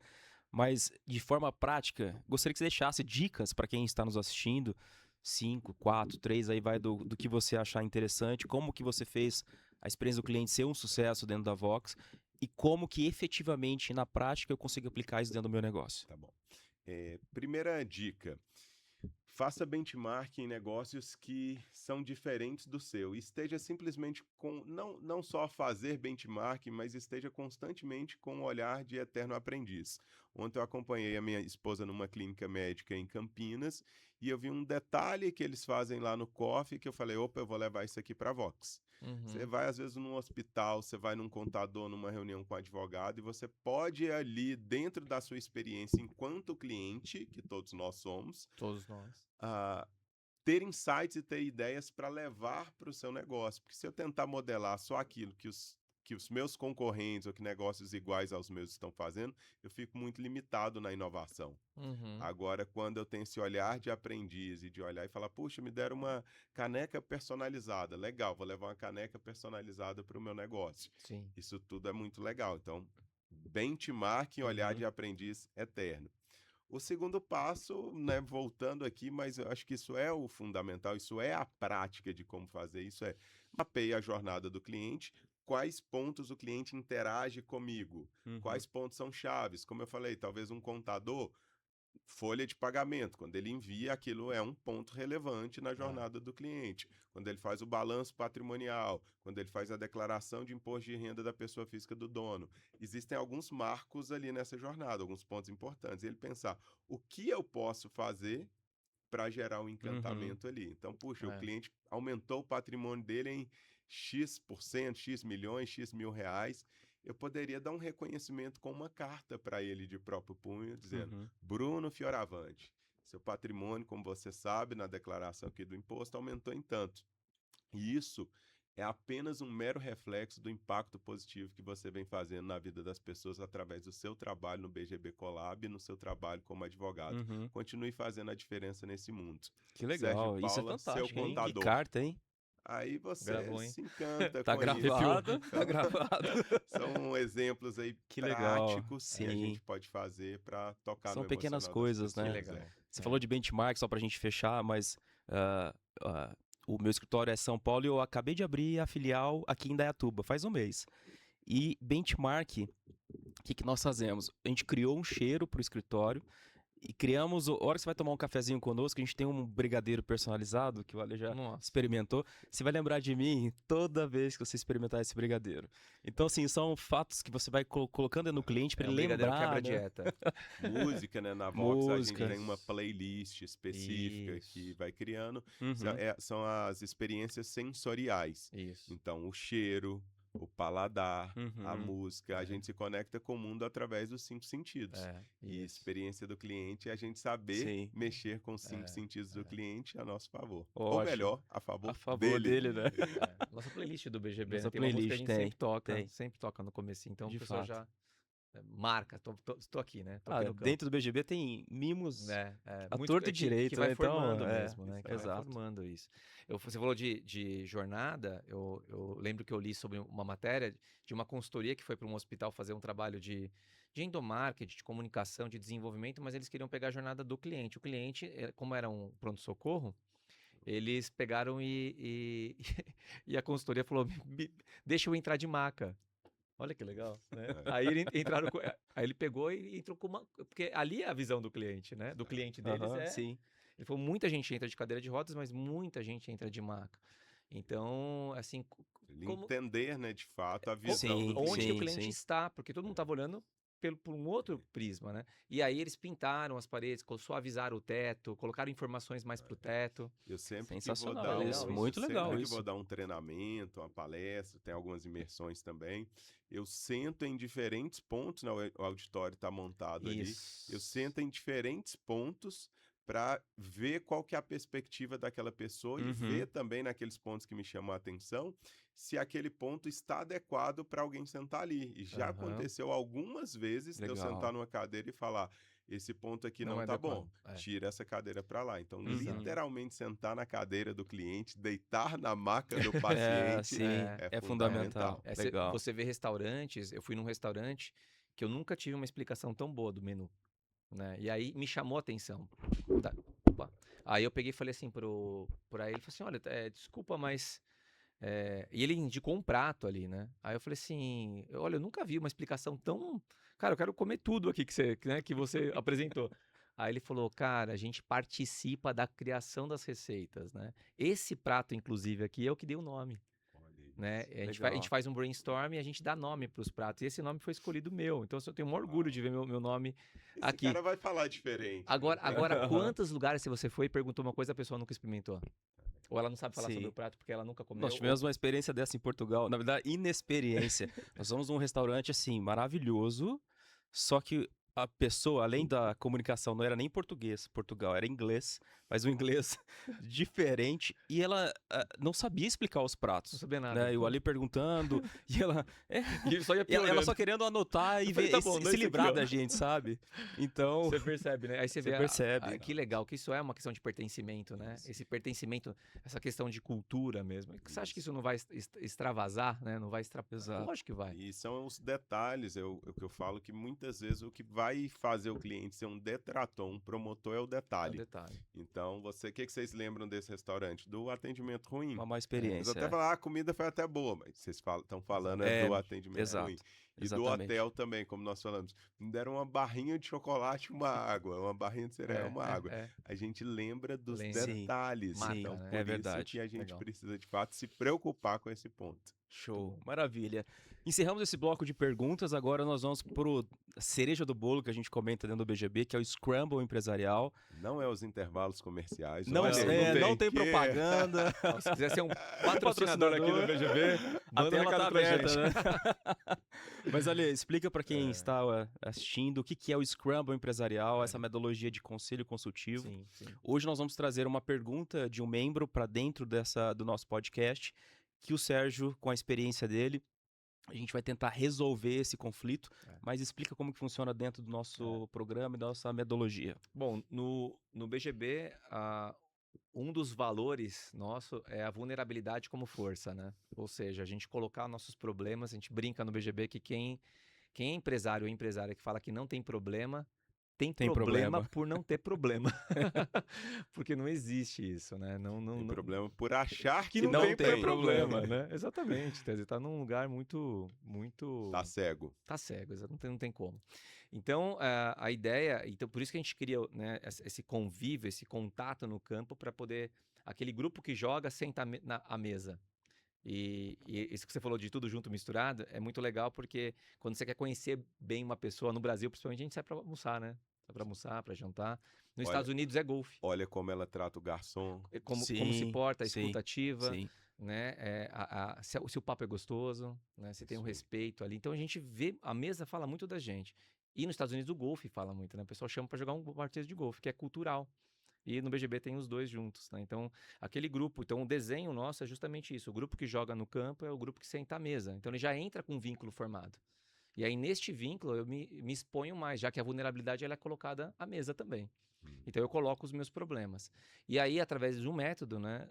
Mas, de forma prática, gostaria que você deixasse dicas para quem está nos assistindo. 5, 4, 3, aí vai do que você achar interessante. Como que você fez a experiência do cliente ser um sucesso dentro da Vox. E como que efetivamente, na prática, eu consigo aplicar isso dentro do meu negócio. Tá bom. Primeira dica. Faça benchmark em negócios que são diferentes do seu. Esteja simplesmente com, não só fazer benchmark, mas esteja constantemente com um olhar de eterno aprendiz. Ontem eu acompanhei a minha esposa numa clínica médica em Campinas e eu vi um detalhe que eles fazem lá no coffee que eu falei, opa, eu vou levar isso aqui para a Vox. Você vai, às vezes, num hospital, você vai num contador, numa reunião com advogado, e você pode ali, dentro da sua experiência enquanto cliente, que todos nós somos, Todos nós. ter insights e ter ideias para levar para o seu negócio. Porque se eu tentar modelar só aquilo que os meus concorrentes ou que negócios iguais aos meus estão fazendo, eu fico muito limitado na inovação. Agora, quando eu tenho esse olhar de aprendiz e de olhar e falar, puxa, me deram uma caneca personalizada, legal, vou levar uma caneca personalizada para o meu negócio. Sim. Isso tudo é muito legal. Então, benchmark e olhar de aprendiz eterno. O segundo passo, né, voltando aqui, mas eu acho que isso é o fundamental, isso é a prática de como fazer isso, mapeie a jornada do cliente, quais pontos o cliente interage comigo, quais pontos são chaves. Como eu falei, talvez um contador, folha de pagamento, quando ele envia, aquilo é um ponto relevante na jornada do cliente. Quando ele faz o balanço patrimonial, quando ele faz a declaração de imposto de renda da pessoa física do dono. Existem alguns marcos ali nessa jornada, alguns pontos importantes. E ele pensar, o que eu posso fazer para gerar um encantamento ali? Então, puxa, o cliente aumentou o patrimônio dele em X%, X milhões, X mil reais. Eu poderia dar um reconhecimento com uma carta para ele de próprio punho, dizendo, Bruno Fioravante, seu patrimônio, como você sabe, na declaração aqui do imposto, aumentou em tanto. E isso é apenas um mero reflexo do impacto positivo que você vem fazendo na vida das pessoas através do seu trabalho no BGB Collab e no seu trabalho como advogado. Continue fazendo a diferença nesse mundo. Que legal, Sérgio isso é Paula, fantástico, seu contador. Que carta, hein? Aí você Gravou, hein? se encanta Tá com gravado, isso. tá gravado. São exemplos aí Que legal, práticos que a sim. gente pode fazer para tocar São no pequenas emocional das coisas, né? pessoas, Que legal. Você falou de benchmark, só pra gente fechar, mas o meu escritório é São Paulo e eu acabei de abrir a filial aqui em Indaiatuba, faz um mês. E benchmark, o que nós fazemos? A gente criou um cheiro pro escritório e criamos, a hora que você vai tomar um cafezinho conosco, a gente tem um brigadeiro personalizado, que o Ale já experimentou. Você vai lembrar de mim toda vez que você experimentar esse brigadeiro. Então, assim, são fatos que você vai colocando no cliente para ele lembrar. Quebra né? dieta. Música, né? Na Vox a gente tem uma playlist específica que vai criando. São as experiências sensoriais. Isso. Então, o cheiro, o paladar, a Uhum. música. A gente se conecta com o mundo através dos 5 sentidos. E Isso. experiência do cliente é a gente saber Sim. mexer com os 5 sentidos do cliente a nosso favor. Ou Ótimo. melhor, a A favor favor dele. dele, né? Nossa playlist do BGB, Nossa né? Tem uma música que a playlist, gente tem. sempre toca no começo, então De o pessoal fato. já marca, tô aqui, né? Tô aqui no campo. Dentro do BGB tem mimos a Muito torto e que direito, vai né? Então, formando mesmo, né? isso Que é. vai exato. formando isso. Você falou de jornada, eu lembro que eu li sobre uma matéria de uma consultoria que foi para um hospital fazer um trabalho de endomarketing, de comunicação, de desenvolvimento, mas eles queriam pegar a jornada do cliente. O cliente, como era um pronto-socorro, eles pegaram e a consultoria falou, deixa eu entrar de maca. Olha que legal, né? Aí aí ele pegou e entrou com uma, porque ali é a visão do cliente, né? Do cliente deles Aham, sim. ele falou, muita gente entra de cadeira de rodas, mas muita gente entra de maca. Então, assim, Ele como entender, né, de fato, a co- visão do onde que o cliente. cliente está, porque todo mundo estava olhando por um outro prisma, né? E aí eles pintaram as paredes, suavizaram o teto, colocaram informações mais pro teto. Eu sempre que vou Sensacional dar isso, muito legal sempre que isso. vou dar um treinamento, uma palestra, tem algumas imersões também, eu sento em diferentes pontos, né, o auditório está montado ali, Isso. eu sento em diferentes pontos para ver qual que é a perspectiva daquela pessoa e Uhum. ver também naqueles pontos que me chamam a atenção se aquele ponto está adequado para alguém sentar ali. E já Aham. aconteceu algumas vezes de eu Legal. sentar numa cadeira e falar, esse ponto aqui Não não é tá adequado. bom, tira essa cadeira para lá. Então, Uhum. literalmente sentar na cadeira do cliente, deitar na maca do É, paciente sim, é fundamental. fundamental. Você vê restaurantes, eu fui num restaurante que eu nunca tive uma explicação tão boa do menu, né? E aí me chamou a atenção. Opa. Aí eu peguei e falei assim pra ele, falei assim, olha, desculpa, mas... e ele indicou um prato ali, né? Aí eu falei assim, olha, eu nunca vi uma explicação tão... Cara, eu quero comer tudo aqui que você apresentou. Aí ele falou, cara, a gente participa da criação das receitas, né? Esse prato, inclusive, aqui é o que deu o nome. Né? A gente faz um brainstorm e a gente dá nome para os pratos. E esse nome foi escolhido meu. Então eu tenho um orgulho de ver meu nome Esse aqui. cara vai falar diferente. Agora, quantos lugares se você foi e perguntou uma coisa, a pessoa nunca experimentou? Ou ela não sabe falar sobre o prato porque ela nunca comeu? Nós tivemos uma experiência dessa em Portugal. Na verdade, inexperiência. Nós fomos num restaurante, assim, maravilhoso. Só que a pessoa, além da comunicação, não era nem português, Portugal, era inglês. Mas um inglês diferente. E ela não sabia explicar os pratos. Não sabia nada. Né? Eu ali perguntando. E ela... E só ia ela só querendo anotar e ver, tá bom, se livrar da gente, sabe? Então... Você percebe, né? Aí você vê, percebe. Que legal, que isso é uma questão de pertencimento, né? Esse pertencimento, essa questão de cultura mesmo. Você acha que isso não vai extravasar, né? Não vai Exato. Lógico que vai. E são os detalhes, o que eu falo que muitas vezes o que vai fazer o cliente ser um detrator, um promotor é o É um detalhe. detalhe. Então, o que vocês lembram desse restaurante? Do atendimento ruim. Uma má Eles experiência. até falam, a comida foi até boa, mas vocês estão falando do atendimento exato. ruim. E Exatamente. do hotel também, como nós falamos. Me deram uma barrinha de chocolate, uma água. Uma barrinha de cereal, uma água. A gente lembra dos detalhes. Sim, então, né? por é isso verdade. que a gente Legal. precisa, de fato, se preocupar com esse ponto. Show, maravilha. Encerramos esse bloco de perguntas, agora nós vamos pro cereja do bolo que a gente comenta dentro do BGB, que é o Scramble Empresarial. Não é os intervalos comerciais. Não, olha, não tem propaganda. Se quiser ser um patrocinador aqui do BGB, A manda um tela tá recado pra aberta, gente. né? Mas olha, explica para quem está assistindo o que é o Scramble Empresarial, essa metodologia de conselho consultivo. Sim. Hoje nós vamos trazer uma pergunta de um membro para dentro do nosso podcast, que o Sérgio, com a experiência dele, a gente vai tentar resolver esse conflito, mas explica como que funciona dentro do nosso programa e da nossa metodologia. Bom, no BGB, um dos valores nosso é a vulnerabilidade como força, né? Ou seja, a gente colocar nossos problemas, a gente brinca no BGB que quem é empresário ou empresária que fala que não tem problema, tem problema por não ter problema. Porque não existe isso, né? Tem problema por achar que não tem problema, né? Exatamente. Quer dizer, tá num lugar muito... Tá cego. Tá cego, não tem como. Então, a ideia... Então, por isso que a gente cria, né, esse convívio, esse contato no campo para poder... Aquele grupo que joga senta à mesa. E isso que você falou de tudo junto, misturado, é muito legal porque quando você quer conhecer bem uma pessoa, no Brasil, principalmente, a gente sai para almoçar, né? Sai para almoçar, para jantar. Nos Estados Unidos é golfe. Olha como ela trata o garçom. Como se porta, a escuta ativa. Sim. né? Se o papo é gostoso, né? Se tem um Sim. respeito ali. Então a gente vê, a mesa fala muito da gente. E nos Estados Unidos o golfe fala muito, né? O pessoal chama para jogar um partido de golfe, que é cultural. E no BGB tem os dois juntos, né? Então, aquele grupo, então o desenho nosso é justamente isso. O grupo que joga no campo é o grupo que senta à mesa. Então ele já entra com um vínculo formado. E aí, neste vínculo, eu me exponho mais, já que a vulnerabilidade ela é colocada à mesa também. Então eu coloco os meus problemas. E aí, através de um método, né,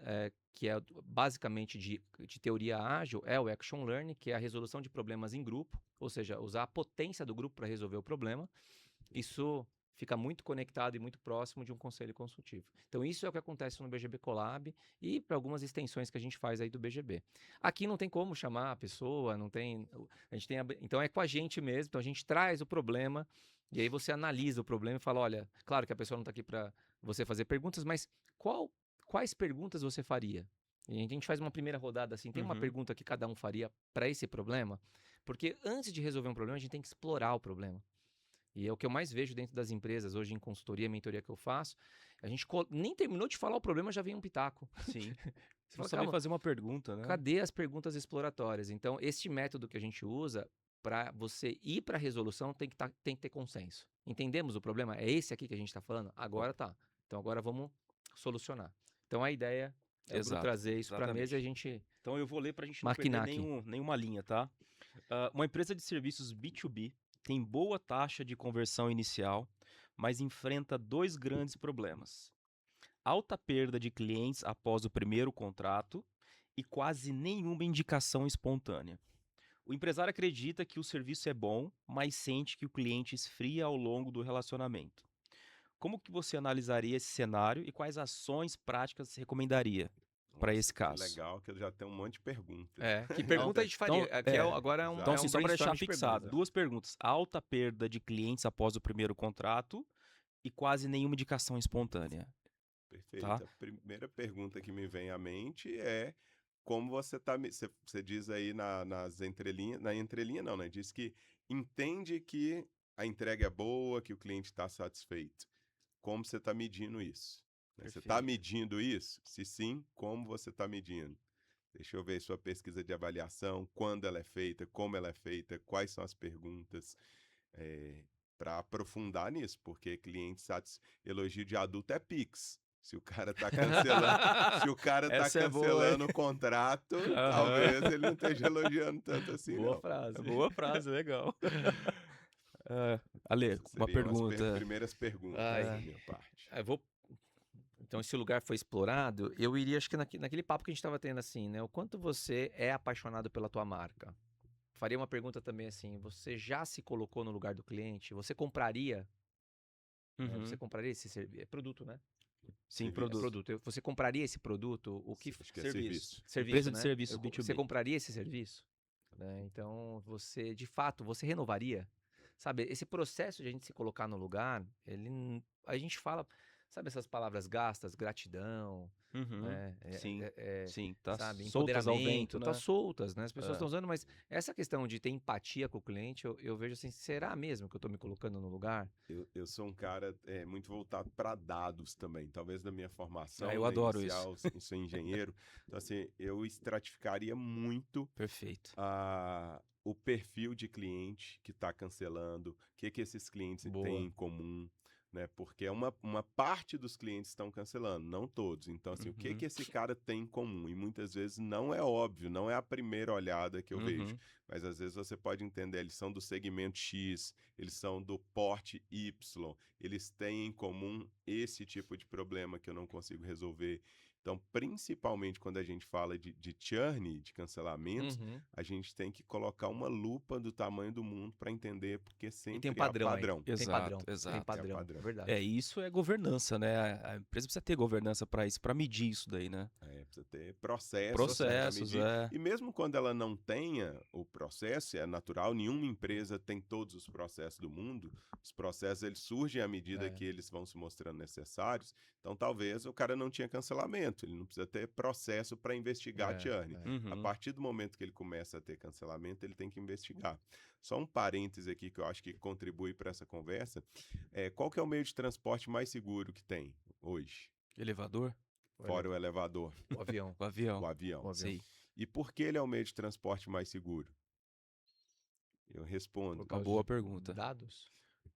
que é basicamente de teoria ágil, é o Action Learning, que é a resolução de problemas em grupo, ou seja, usar a potência do grupo para resolver o problema. Isso fica muito conectado e muito próximo de um conselho consultivo. Então isso é o que acontece no BGB Collab e para algumas extensões que a gente faz aí do BGB. Aqui não tem como chamar a pessoa, não tem, a gente tem, então é com a gente mesmo, então a gente traz o problema e aí você analisa o problema e fala, olha, claro que a pessoa não está aqui para você fazer perguntas, mas quais perguntas você faria? E a gente faz uma primeira rodada assim, tem uma pergunta que cada um faria para esse problema, porque antes de resolver um problema, a gente tem que explorar o problema. E é o que eu mais vejo dentro das empresas, hoje em consultoria, mentoria que eu faço. A gente nem terminou de falar o problema, já vem um pitaco. Sim. Você Não fala, sabe calma, fazer uma pergunta, né? cadê as perguntas exploratórias? Então, este método que a gente usa, para você ir para a resolução, tem que ter consenso. Entendemos o problema? É esse aqui que a gente está falando? Agora tá. Então, agora vamos solucionar. Então, a ideia é o Bru Exato, trazer isso para a mesa e a exatamente. gente Então eu vou ler para a gente não perder maquinar aqui. nenhuma linha, tá? Uma empresa de serviços B2B tem boa taxa de conversão inicial, mas enfrenta dois grandes problemas: alta perda de clientes após o primeiro contrato e quase nenhuma indicação espontânea. O empresário acredita que o serviço é bom, mas sente que o cliente esfria ao longo do relacionamento. Como que você analisaria esse cenário e quais ações práticas você recomendaria para Nossa, esse que caso? legal que eu já tenho um monte de perguntas. Que Então, pergunta a gente faria? Aqui agora é um, então, é assim, um só para deixar brainstorm de fixado, perguntas. duas perguntas. Alta perda de clientes após o primeiro contrato e quase nenhuma indicação espontânea, tá? Perfeito. A primeira pergunta que me vem à mente é como você tá. Você diz aí nas entrelinhas. Na entrelinha, não, né? Diz que entende que a entrega é boa, que o cliente está satisfeito. Como você está medindo isso? Né? Você está Perfeito. medindo isso? Se sim, como você está medindo? Deixa eu ver sua pesquisa de avaliação, quando ela é feita, como ela é feita, quais são as perguntas, para aprofundar nisso, porque elogio de adulto é Pix. Se o cara tá cancelando, se o cara tá Essa é boa, hein? cancelando o contrato, Aham. talvez ele não esteja elogiando tanto assim, Boa não. frase. Boa frase, legal. Ale, Essas uma seriam as pergunta. primeiras perguntas Ai. da minha parte. Eu vou. Então, se o lugar foi explorado, eu iria, acho que naquele papo que a gente estava tendo assim, né? O quanto você é apaixonado pela tua marca? Faria uma pergunta também assim: você já se colocou no lugar do cliente? Você compraria? Você Uhum. compraria esse serviço? É produto, né? Sim, Serviço. produto. Produto. Você compraria esse produto? O que Acho que é Serviço. serviço, Empresa de né? serviços Você B2B. compraria esse serviço? Né? Então, você, de fato, você renovaria? Sabe, esse processo de a gente se colocar no lugar, a gente fala, sabe essas palavras gastas, gratidão, Uhum. né? Sim, sim, tá Sabe, soltas ao vento, empoderamento, tá né? soltas, né? As pessoas É. estão usando, mas essa questão de ter empatia com o cliente, eu vejo assim, será mesmo que eu tô me colocando no lugar? Eu sou um cara muito voltado para dados também. Talvez da minha formação, Eu né, adoro isso. inicial, sou engenheiro. Então, assim, eu estratificaria muito Perfeito. o perfil de cliente que está cancelando, o que esses clientes Boa. têm em comum, né? Porque uma parte dos clientes estão cancelando, não todos. Então, assim, o que esse cara tem em comum? E muitas vezes não é óbvio, não é a primeira olhada que eu vejo. Mas às vezes você pode entender, eles são do segmento X, eles são do porte Y, eles têm em comum esse tipo de problema que eu não consigo resolver. Então, principalmente quando a gente fala de churn, de cancelamentos, a gente tem que colocar uma lupa do tamanho do mundo para entender, porque E sempre tem um há padrão aí. padrão. Tem Exato, padrão. exato. Tem padrão. padrão. É verdade. Isso é governança, né? A empresa precisa ter governança para isso, para medir isso daí, né? Precisa ter processos, Processos, né, pra medir. E mesmo quando ela não tenha o processo, é natural, nenhuma empresa tem todos os processos do mundo. Os processos eles surgem à medida que eles vão se mostrando necessários. Então, talvez o cara não tinha cancelamento, ele não precisa ter processo para investigar a churn. A partir do momento que ele começa a ter cancelamento, ele tem que investigar. Só um parêntese aqui que eu acho que contribui para essa conversa. Qual que é o meio de transporte mais seguro que tem hoje? Elevador? fora o elevador, O avião. O avião. o avião. O avião. Sei. E por que ele é o meio de transporte mais seguro? Eu respondo. Por Uma causa boa de pergunta. dados?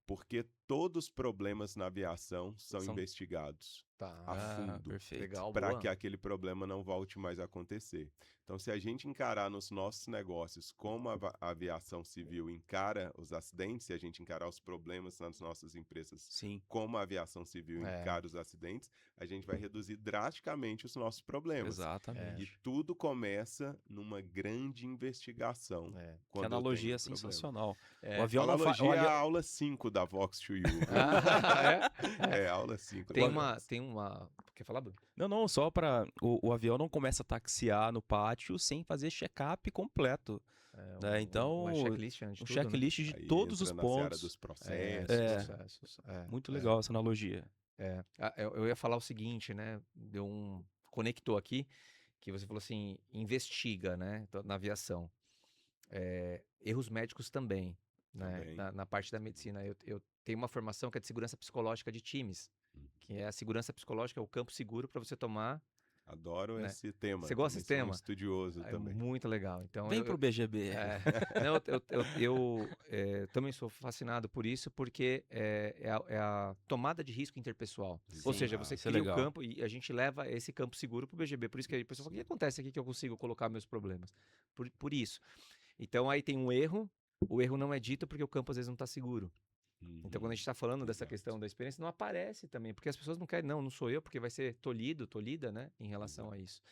Porque todos os problemas na aviação são São- investigados Tá. a fundo. Perfeito. Legal, para boa. que aquele problema não volte mais a acontecer. Então, se a gente encarar nos nossos negócios como a aviação civil encara os acidentes, se a gente encarar os problemas nas nossas empresas Sim. como a aviação civil É. encara os acidentes, a gente vai reduzir drasticamente os nossos problemas. Exatamente. E tudo começa numa grande investigação. É. Que quando eu analogia tenho é um problema. sensacional. É. O avião A não faz. analogia é a aula 5 da Vox to You. Ah, é? É, aula 5. Tem uma... Quer falar, Bruno? Não, só para. O avião não começa a taxiar no pátio sem fazer check-up completo. Né? Então, Uma checklist antes de um tudo, né? checklist de Aí todos entra os na seara pontos. dos É, processos. É. processos. Muito legal essa analogia. Eu ia falar o seguinte, né? Conectou aqui, que você falou assim, investiga, né? Na aviação. Erros médicos também, né? Também. Na parte da medicina. Eu tenho uma formação que é de segurança psicológica de times, que é a segurança psicológica, é o campo seguro para você tomar. Adoro Né? esse tema. Você gosta desse Também sou um tema? estudioso É também. muito legal. Então, Vem pro BGB. Não, eu também sou fascinado por isso, porque é a tomada de risco interpessoal. Ou Sim, seja, você isso é cria o legal. campo e a gente leva esse campo seguro pro BGB. Por isso que a pessoa fala, o que acontece aqui que eu consigo colocar meus problemas? Por isso. Então aí tem um erro, o erro não é dito porque o campo às vezes não está seguro. Então, quando a gente está falando dessa Exato. questão da experiência, não aparece também, porque as pessoas não querem, não sou eu, porque vai ser tolhida, né, em relação a isso.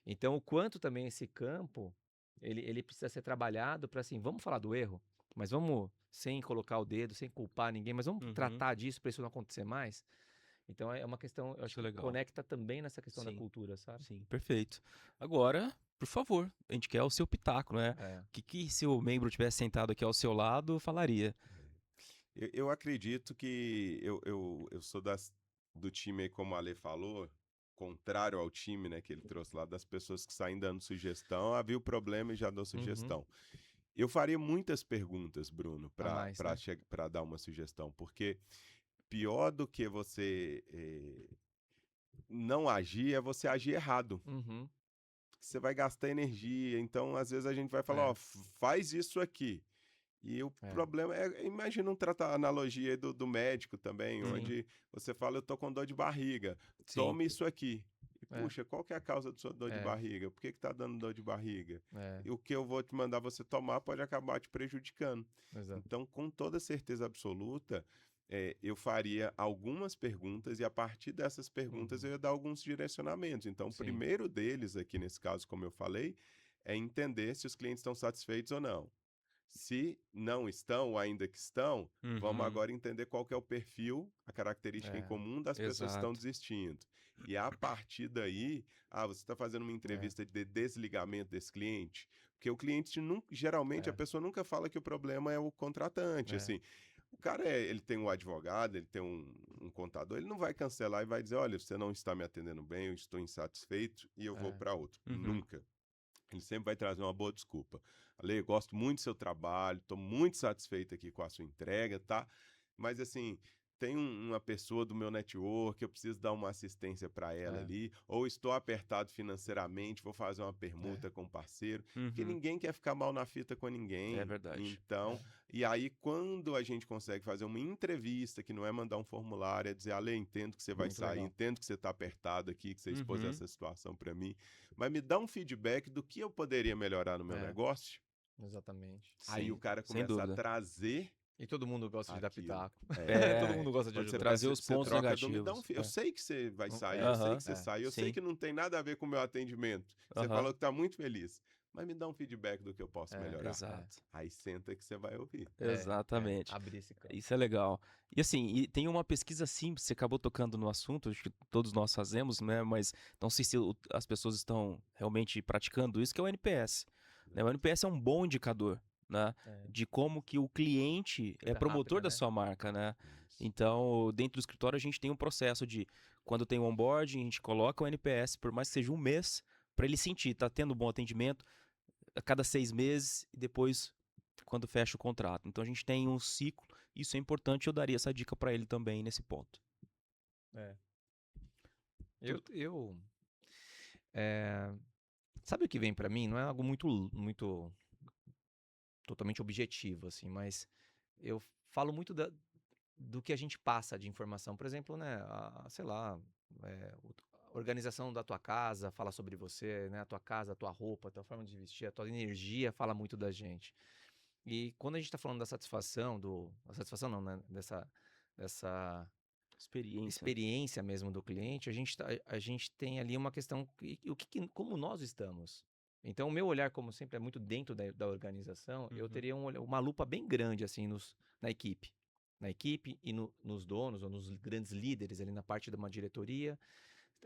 Então, o quanto também esse campo, ele precisa ser trabalhado para assim, vamos falar do erro, mas vamos, sem colocar o dedo, sem culpar ninguém, mas vamos Uhum. tratar disso para isso não acontecer mais. Então, é uma questão, eu acho Isso é que legal. conecta também nessa questão da Sim. cultura, sabe? Sim, perfeito. Agora, por favor, a gente quer o seu pitaco, né? O que se o membro tivesse sentado aqui ao seu lado, falaria? Eu acredito que eu sou do time aí, como a Ale falou, contrário ao time, né, que ele trouxe lá, das pessoas que saem dando sugestão, viu o problema e já dou sugestão. Eu faria muitas perguntas, Bruno, mais, né? para dar uma sugestão, porque pior do que você não agir é você agir errado. Uhum. Você vai gastar energia, então às vezes a gente vai falar, ó, faz isso aqui. E o problema imagina analogia aí do médico também, onde você fala, eu tô com dor de barriga, tome isso aqui. E, puxa, qual que é a causa da sua dor de barriga? Por que tá dando dor de barriga? E o que eu vou te mandar você tomar pode acabar te prejudicando. Exato. Então, com toda certeza absoluta, eu faria algumas perguntas e a partir dessas perguntas eu ia dar alguns direcionamentos. Então, o primeiro deles aqui nesse caso, como eu falei, é entender se os clientes estão satisfeitos ou não. Se não estão, ou ainda que estão, vamos agora entender qual que é o perfil, a característica em comum das pessoas que estão desistindo. E a partir daí, você está fazendo uma entrevista de desligamento desse cliente, porque o cliente, geralmente, a pessoa nunca fala que o problema é o contratante, assim. O cara, ele tem um advogado, ele tem um contador, ele não vai cancelar e vai dizer, olha, você não está me atendendo bem, eu estou insatisfeito e eu vou para outro. Nunca. Ele sempre vai trazer uma boa desculpa. Ale, gosto muito do seu trabalho, estou muito satisfeito aqui com a sua entrega, tá? Mas, assim, tem uma pessoa do meu network, eu preciso dar uma assistência para ela ali, ou estou apertado financeiramente, vou fazer uma permuta com o parceiro, porque ninguém quer ficar mal na fita com ninguém. É verdade. Então, e aí quando a gente consegue fazer uma entrevista, que não é mandar um formulário, é dizer, Ale, entendo que você vai sair, entendo que você está apertado aqui, que você expôs essa situação para mim, mas me dá um feedback do que eu poderia melhorar no meu negócio. Exatamente. Aí o cara começa a trazer. E todo mundo gosta de dar pitaco. Todo mundo gosta de ajudar. trazer os pontos negativos. Eu sei que você vai sair, eu sei que você sai, eu sei que não tem nada a ver com o meu atendimento. Você falou que está muito feliz. Mas me dá um feedback do que eu posso melhorar. Exato. Aí senta que você vai ouvir. Exatamente. Abrir esse campo. Isso é legal. E assim, tem uma pesquisa simples, você acabou tocando no assunto, acho que todos nós fazemos, né? Mas não sei se as pessoas estão realmente praticando isso, que é o NPS. Né? O NPS é um bom indicador, né? De como que o cliente é promotor da sua marca, né? Então, dentro do escritório, a gente tem um processo de, quando tem o onboarding, a gente coloca o NPS, por mais que seja um mês, para ele sentir, tá tendo bom atendimento a cada 6 meses e depois quando fecha o contrato. Então, a gente tem um ciclo, isso é importante, eu daria essa dica para ele também nesse ponto. Sabe o que vem pra mim? Não é algo muito totalmente objetivo, assim, mas eu falo muito do que a gente passa de informação. Por exemplo, né, sei lá, a organização da tua casa fala sobre você, né, a tua casa, a tua roupa, a tua forma de vestir, a tua energia fala muito da gente. E quando a gente tá falando da satisfação, a satisfação não, né, dessa experiência mesmo do cliente, a gente tem ali uma questão, como nós estamos. Então, o meu olhar, como sempre, é muito dentro da organização. Eu teria uma lupa bem grande, assim, na equipe. Na equipe e nos donos ou nos grandes líderes ali na parte de uma diretoria,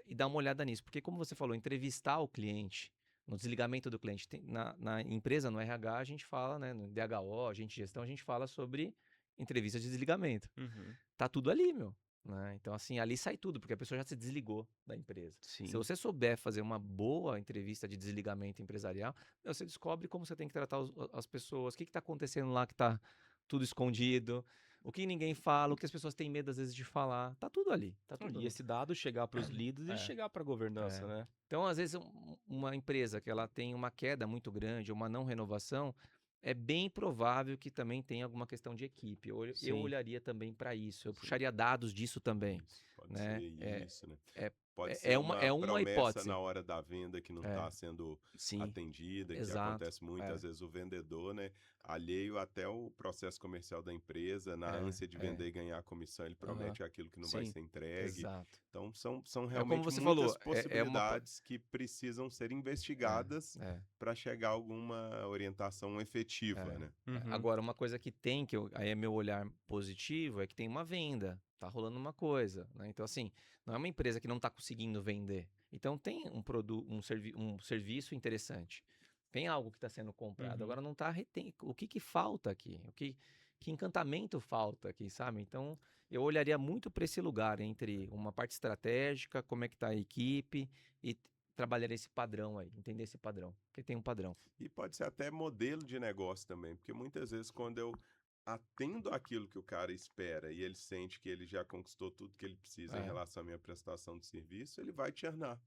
e dar uma olhada nisso. Porque, como você falou, entrevistar o cliente, no desligamento do cliente, na empresa, no RH, a gente fala, né, no DHO, gestão, a gente fala sobre entrevista de desligamento. Tá tudo ali, meu. Né? Então, assim, ali sai tudo, porque a pessoa já se desligou da empresa. Sim. Se você souber fazer uma boa entrevista de desligamento empresarial, você descobre como você tem que tratar as pessoas, o que está acontecendo lá que está tudo escondido, o que ninguém fala, o que as pessoas têm medo às vezes de falar. Tá tudo ali. Tá tudo E ali. esse dado chegar para os líderes e chegar para a governança, né? Então, às vezes, uma empresa que ela tem uma queda muito grande, uma não renovação, é bem provável que também tenha alguma questão de equipe. Eu olharia também para isso. Eu puxaria dados disso também. Isso, pode né? ser isso, né? É, Pode é ser uma promessa hipótese. na hora da venda que não está sendo atendida, que Exato. acontece muito. Às vezes o vendedor, né, alheio até o processo comercial da empresa, na ânsia de vender e ganhar comissão, ele promete aquilo que não vai ser entregue. Exato. Então, são realmente como você muitas falou, possibilidades que precisam ser investigadas para chegar a alguma orientação efetiva, né? Agora, uma coisa que tem, aí é meu olhar positivo, é que tem uma venda, tá rolando uma coisa, né? Então, assim, não é uma empresa que não tá conseguindo vender. Então, tem um serviço interessante. Tem algo que está sendo comprado. Agora, não tá o que falta aqui? Que encantamento falta aqui, sabe? Então, eu olharia muito para esse lugar, entre uma parte estratégica, como é que tá a equipe, e trabalhar esse padrão aí, entender esse padrão, porque tem um padrão. E pode ser até modelo de negócio também, porque muitas vezes quando eu atendo aquilo que o cara espera e ele sente que ele já conquistou tudo que ele precisa em relação à minha prestação de serviço, ele vai te churnar.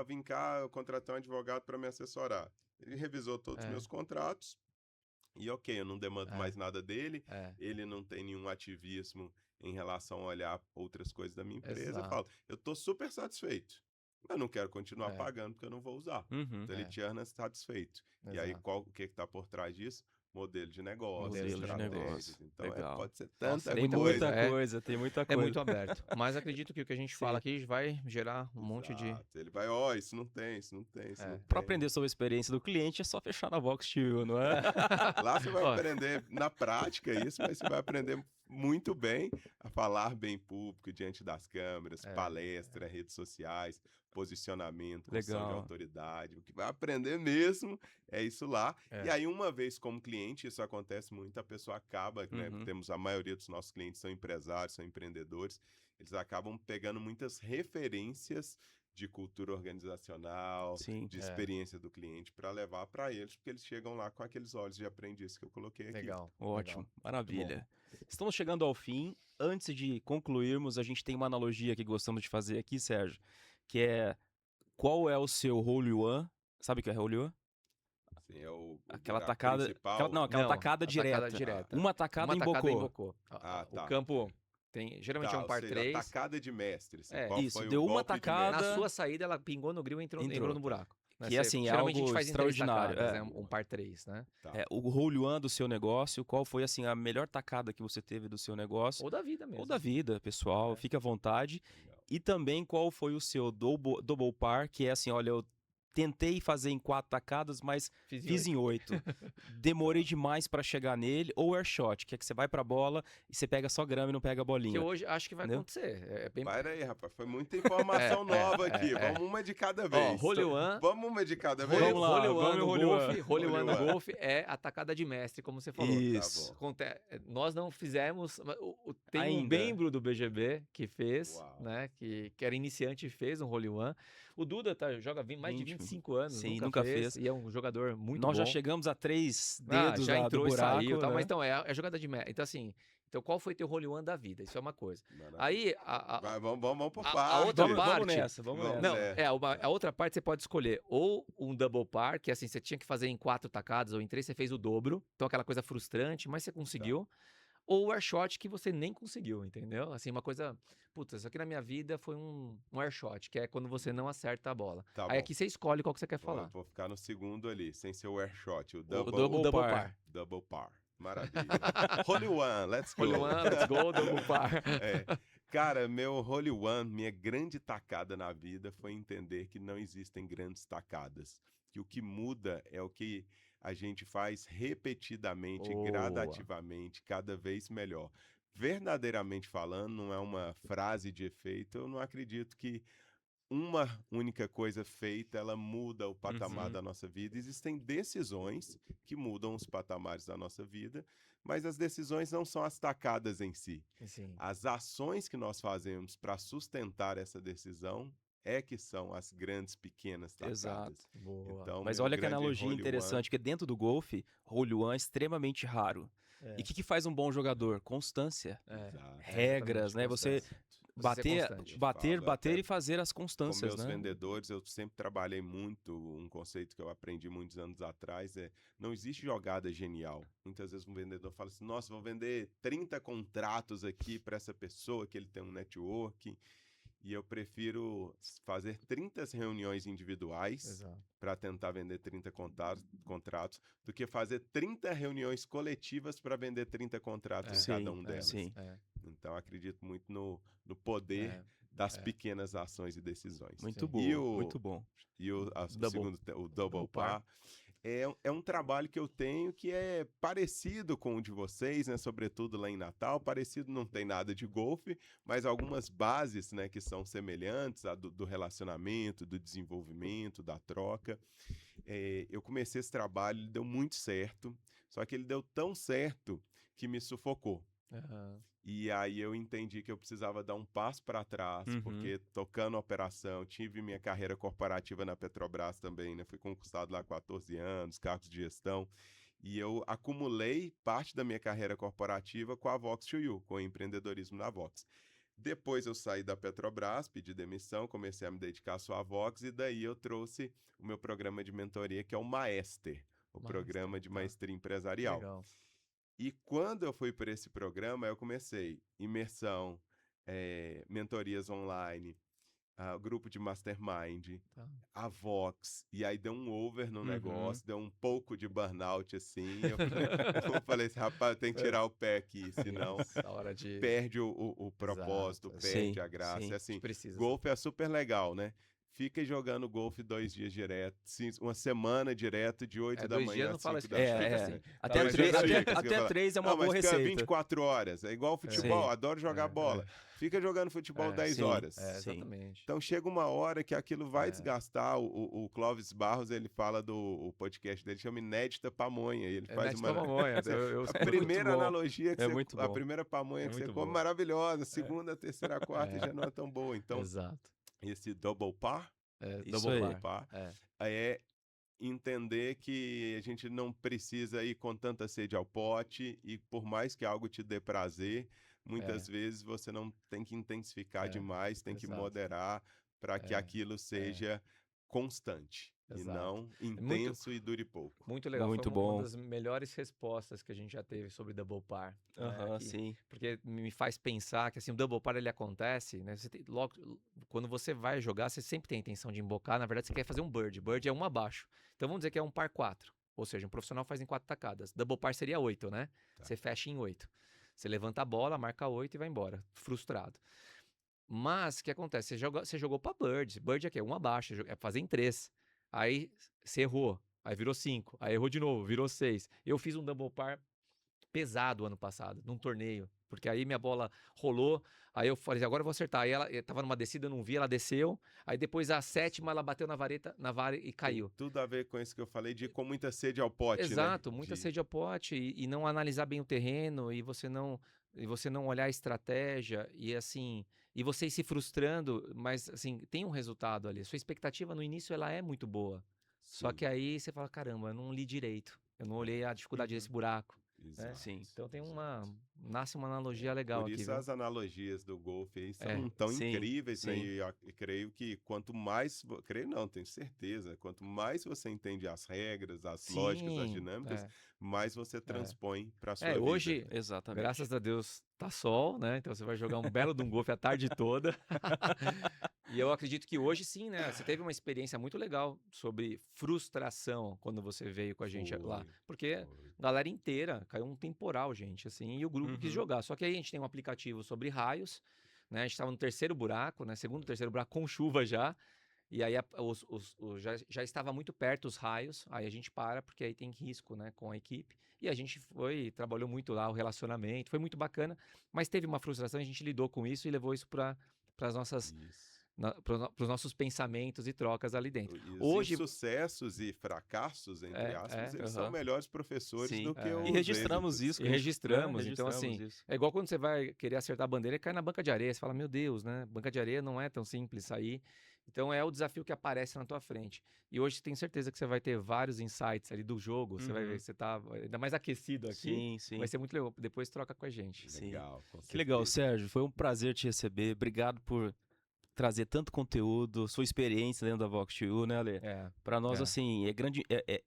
Vim cá, eu contratei um advogado para me assessorar. Ele revisou todos os meus contratos e ok, eu não demando mais nada dele, ele não tem nenhum ativismo em relação a olhar outras coisas da minha empresa. Eu falo, eu tô super satisfeito. Mas não quero continuar pagando porque eu não vou usar. Então ele churna satisfeito. E aí, o que está por trás disso? Modelo de negócio, estratégias. Então, pode ser tanta tem coisa. Muita coisa, tem muita coisa. É muito aberto. Mas acredito que o que a gente fala aqui vai gerar um monte de... Ele vai, isso não tem, isso não tem, isso não tem. Para aprender sobre a experiência do cliente, é só fechar na Vox TV, não é? Lá você vai aprender na prática isso, mas você vai aprender muito bem a falar bem em público, diante das câmeras, palestra, redes sociais, posicionamento, construção de autoridade. O que vai aprender mesmo é isso lá. E aí, uma vez como cliente, isso acontece muito, a pessoa acaba, né? Temos a maioria dos nossos clientes são empresários, são empreendedores, eles acabam pegando muitas referências de cultura organizacional, de experiência do cliente para levar para eles, porque eles chegam lá com aqueles olhos de aprendiz que eu coloquei aqui. Legal. Ótimo, maravilha. Estamos chegando ao fim. Antes de concluirmos, a gente tem uma analogia que gostamos de fazer aqui, Sérgio, que é: qual é o seu Hole One? Sabe o que é Hole One? Sim, é aquela tacada, aquela tacada direta. Uma tacada embocou. O campo tem, geralmente é um par 3. Tacada de mestre. Isso, deu uma tacada. Na sua saída, ela pingou no grill e entrou no buraco. Que assim, é algo extraordinário. Tacadas, um par 3, né? O Hole One do seu negócio, qual foi assim a melhor tacada que você teve do seu negócio? Ou da vida mesmo. Ou da vida, pessoal. Fique à vontade. Legal. E também qual foi o seu double par, que é assim, olha, eu tentei fazer em 4 tacadas, mas fiz em 8. Demorei demais para chegar nele. Ou airshot, que é que você vai pra bola e você pega só grama e não pega a bolinha. Que hoje acho que vai acontecer. Para aí, rapaz. Foi muita informação nova aqui. Vamos uma de cada vez. Hole One. Vamos uma de cada vez. Vamos lá. Hole One no golfe é a tacada de mestre, como você falou. Isso. Nós não fizemos. Tem um membro do BGB que fez, né? Que era iniciante e fez um Hole One. O Duda joga mais de 25 anos. Sim, nunca fez. E é um jogador muito bom. Nós já chegamos a 3 dedos já entrou do buraco, e saiu. Né? Mas então, é a jogada de mestre. Então, assim, Então, qual foi teu hole one da vida? Isso é uma coisa. Maravilha. Aí, vamos por a parte. outra Vamos parte... nessa, vamos Vamos nessa. Não, nessa. a outra parte você pode escolher ou um double par, que assim, você tinha que fazer em 4 tacadas ou em 3, você fez o dobro. Então, aquela coisa frustrante, mas você conseguiu. Ou o airshot que você nem conseguiu, entendeu? Assim, uma coisa... Putz, isso aqui na minha vida foi um airshot, que é quando você não acerta a bola. Tá Aí bom. aqui você escolhe qual que você quer falar. Vou ficar no segundo ali, sem ser o airshot, o O double, double par. double par. Maravilha. Hole one, let's go. Hole one, let's go, double par. É. Cara, meu hole one, minha grande tacada na vida foi entender que não existem grandes tacadas. Que o que muda é o que a gente faz repetidamente, Boa. gradativamente, cada vez melhor. Verdadeiramente falando, não é uma frase de efeito, eu não acredito que uma única coisa feita, ela muda o patamar Uhum. da nossa vida. Existem decisões que mudam os patamares da nossa vida, mas as decisões não são as tacadas em si. Sim. As ações que nós fazemos para sustentar essa decisão é que são as grandes, pequenas tacadas. Exato. Boa. Então, Mas meu olha que grande analogia hole interessante, porque dentro do golfe, hole one é extremamente raro. É. E o que faz um bom jogador? Constância. one, É. exato. Regras, né? Você Constância. bater, constante. bater, Falo bater até e fazer as Com constâncias, meus né? vendedores, eu sempre trabalhei muito, um conceito que eu aprendi muitos anos atrás é, não existe jogada genial. Muitas vezes um vendedor fala assim, nossa, vou vender 30 contratos aqui para essa pessoa que ele tem um network, e eu prefiro fazer 30 reuniões individuais Exato. para tentar vender 30 contratos, do que fazer 30 reuniões coletivas para vender 30 contratos em cada um delas. Sim. É. Então, acredito muito no poder É. das É. pequenas ações e decisões. Muito Sim. bom, E o- muito bom. E o Double- segundo, o double double par. par, é um trabalho que eu tenho que é parecido com o de vocês, né? Sobretudo lá em Natal. Parecido não tem nada de golfe, mas algumas bases, né, que são semelhantes a do relacionamento, do desenvolvimento, da troca. Eu comecei esse trabalho, ele deu muito certo, só que ele deu tão certo que me sufocou. Aham. E aí eu entendi que eu precisava dar um passo para trás, Uhum. porque tocando a operação, tive minha carreira corporativa na Petrobras também, né? Fui concursado lá há 14 anos, cargos de gestão, e eu acumulei parte da minha carreira corporativa com a Vox2U, com o empreendedorismo na Vox. Depois eu saí da Petrobras, pedi demissão, comecei a me dedicar só à Vox, e daí eu trouxe o meu programa de mentoria, que é o Maester, o Maester, programa de tá. maestria empresarial. Legal. E quando eu fui para esse programa, eu comecei imersão, mentorias online, grupo de mastermind, Tá. a Vox, e aí deu um over no Uhum. negócio, deu um pouco de burnout assim. Eu falei assim, rapaz, eu tenho que tirar o pé aqui, senão Isso, a hora de... perde o propósito, Exato, perde sim, a graça. sim. E A assim, gente precisa. golfe é super legal, né? Fica jogando golfe 2 dias direto, uma semana direto, de 8 da 2 manhã dias não às fala 5 isso, da fica tarde. assim. Até, Mas três, eu até, sei, isso que eu ia até falar. 3 é uma Não, boa mas fica receita. 24 horas. É igual futebol, Sim. adoro jogar bola. Fica jogando futebol É, 10 sim, horas. Sim. Exatamente. Então chega uma hora que aquilo vai É. desgastar. O Clóvis Barros, ele fala o podcast dele, chama Inédita Pamonha. E ele faz Net uma... pamonha. A primeira analogia que É você... muito A bom. primeira pamonha É que você muito come, boa. maravilhosa. Segunda, terceira, quarta É. já não é tão boa. Então, Exato. esse double par, Isso Double aí. par. par É. é entender que a gente não precisa ir com tanta sede ao pote, e por mais que algo te dê prazer, muitas vezes você não tem que intensificar demais, tem que exato. moderar para que aquilo seja constante e Exato. não intenso e dure pouco. Muito legal. Muito Foi bom. uma das melhores respostas que a gente já teve sobre double par. né, Aham, que- sim. Porque me faz pensar que assim, o double par ele acontece, né? Logo, quando você vai jogar, você sempre tem a intenção de embocar. Na verdade, você quer fazer um bird. Bird é um abaixo. Então vamos dizer que é um par 4. Ou seja, um profissional faz em 4 tacadas. Double par seria 8, né? Tá. Você fecha em 8. Você levanta a bola, marca 8 e vai embora. Frustrado. Mas o que acontece? Você jogou pra bird. Bird é o quê? Um abaixo. É fazer em 3. Aí você errou. Aí virou 5. Aí errou de novo, virou 6. Eu fiz um double par pesado ano passado, num torneio. Porque aí minha bola rolou, aí eu falei, agora eu vou acertar. Aí ela tava numa descida, eu não vi, ela desceu. Aí depois a 7ª, ela bateu na vara e caiu. Tem tudo a ver com isso que eu falei, de ir com muita sede ao pote, Exato, né? muita De- sede ao pote e não analisar bem o terreno e você não olhar a estratégia e assim, e você ir se frustrando, mas assim, tem um resultado ali. Sua expectativa no início ela é muito boa. Só Sim. que aí você fala, caramba, eu não li direito. Eu não olhei a dificuldade desse buraco. Exato. Sim. Então nasce uma analogia legal Por aqui, isso viu? as analogias do golfe aí É, são tão sim, incríveis, né? sim. E eu creio que quanto mais, creio não, tenho certeza, quanto mais você entende as regras, as lógicas, as Sim, dinâmicas, mais você transpõe para a sua vida. hoje, Exatamente. graças a Deus, tá sol, né? Então você vai jogar um belo de um golfe a tarde toda. E eu acredito que hoje sim, né? Você teve uma experiência muito legal sobre frustração quando você veio com a gente lá. Foi, Porque foi. a galera inteira caiu um temporal, gente, assim, e o grupo quis Uhum. jogar. Só que aí a gente tem um aplicativo sobre raios, né? A gente estava no terceiro buraco, né? Segundo, terceiro buraco com chuva já. E aí já estava muito perto os raios, aí a gente para, porque aí tem risco, né, com a equipe. E a gente trabalhou muito lá o relacionamento, foi muito bacana, mas teve uma frustração, a gente lidou com isso e levou isso para as nossas Isso. para os nossos pensamentos e trocas ali dentro. E os Hoje, insucessos e fracassos, entre aspas, eles são aham. melhores professores Sim. do que É. os E registramos êxitos. isso. e registramos, né? então assim, Registramos isso. é igual quando você vai querer acertar a bandeira e cai na banca de areia, você fala, meu Deus, né, banca de areia não é tão simples sair. Então é o desafio que aparece na tua frente. E hoje tenho certeza que você vai ter vários insights ali do jogo, você vai ver, você tá ainda mais aquecido aqui, Sim, sim. vai ser muito legal, depois troca com a gente. Sim. Legal, com Que legal, certeza. Sérgio. Foi um prazer te receber. Obrigado por trazer tanto conteúdo, sua experiência dentro da Vox2U, né, Ale? É, Para nós, É. assim,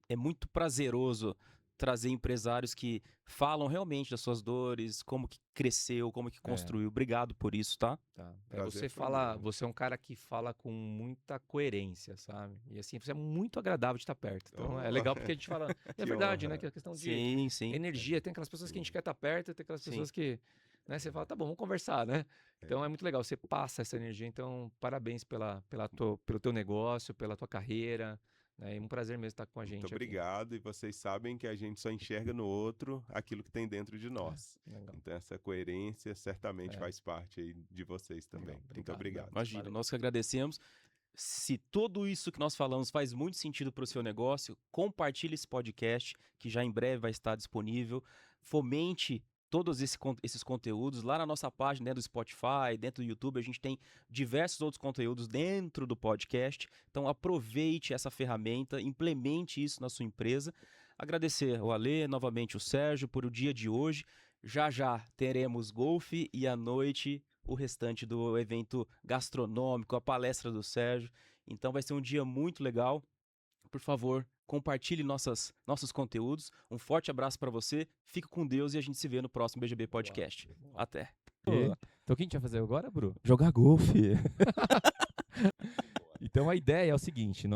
é muito prazeroso trazer empresários que falam realmente das suas dores, como que cresceu, como que construiu. Obrigado por isso, tá? tá. Prazer foi meu. Você é um cara que fala com muita coerência, sabe? E assim, você é muito agradável de estar perto. Então é Oh, legal porque a gente fala, é que verdade, honra. né, que é questão de Sim, sim. energia, tem aquelas pessoas que a gente quer estar perto, tem aquelas Sim. pessoas que, né, você fala, tá bom, vamos conversar, né? Então é muito legal, você passa essa energia, então parabéns pelo teu negócio, pela tua carreira, né? E um prazer mesmo estar com a gente Muito aqui. obrigado. E vocês sabem que a gente só enxerga no outro aquilo que tem dentro de nós. Legal. Então essa coerência certamente É. faz parte aí de vocês também. Legal, Muito obrigado. Imagina, Valeu. nós que agradecemos. Se tudo isso que nós falamos faz muito sentido para o seu negócio, compartilhe esse podcast, que já em breve vai estar disponível. Fomente todos esses conteúdos lá na nossa página, né, do Spotify, dentro do YouTube. A gente tem diversos outros conteúdos dentro do podcast. Então aproveite essa ferramenta, implemente isso na sua empresa. Agradecer ao Ale, novamente o Sérgio, por o dia de hoje. Já já teremos golfe e à noite o restante do evento gastronômico, a palestra do Sérgio. Então vai ser um dia muito legal. Por favor, compartilhe nossos conteúdos. Um forte abraço para você. Fique com Deus e a gente se vê no próximo BGB Podcast. Até. Então o que a gente vai fazer agora, Bru? Jogar golfe. Então a ideia é o seguinte,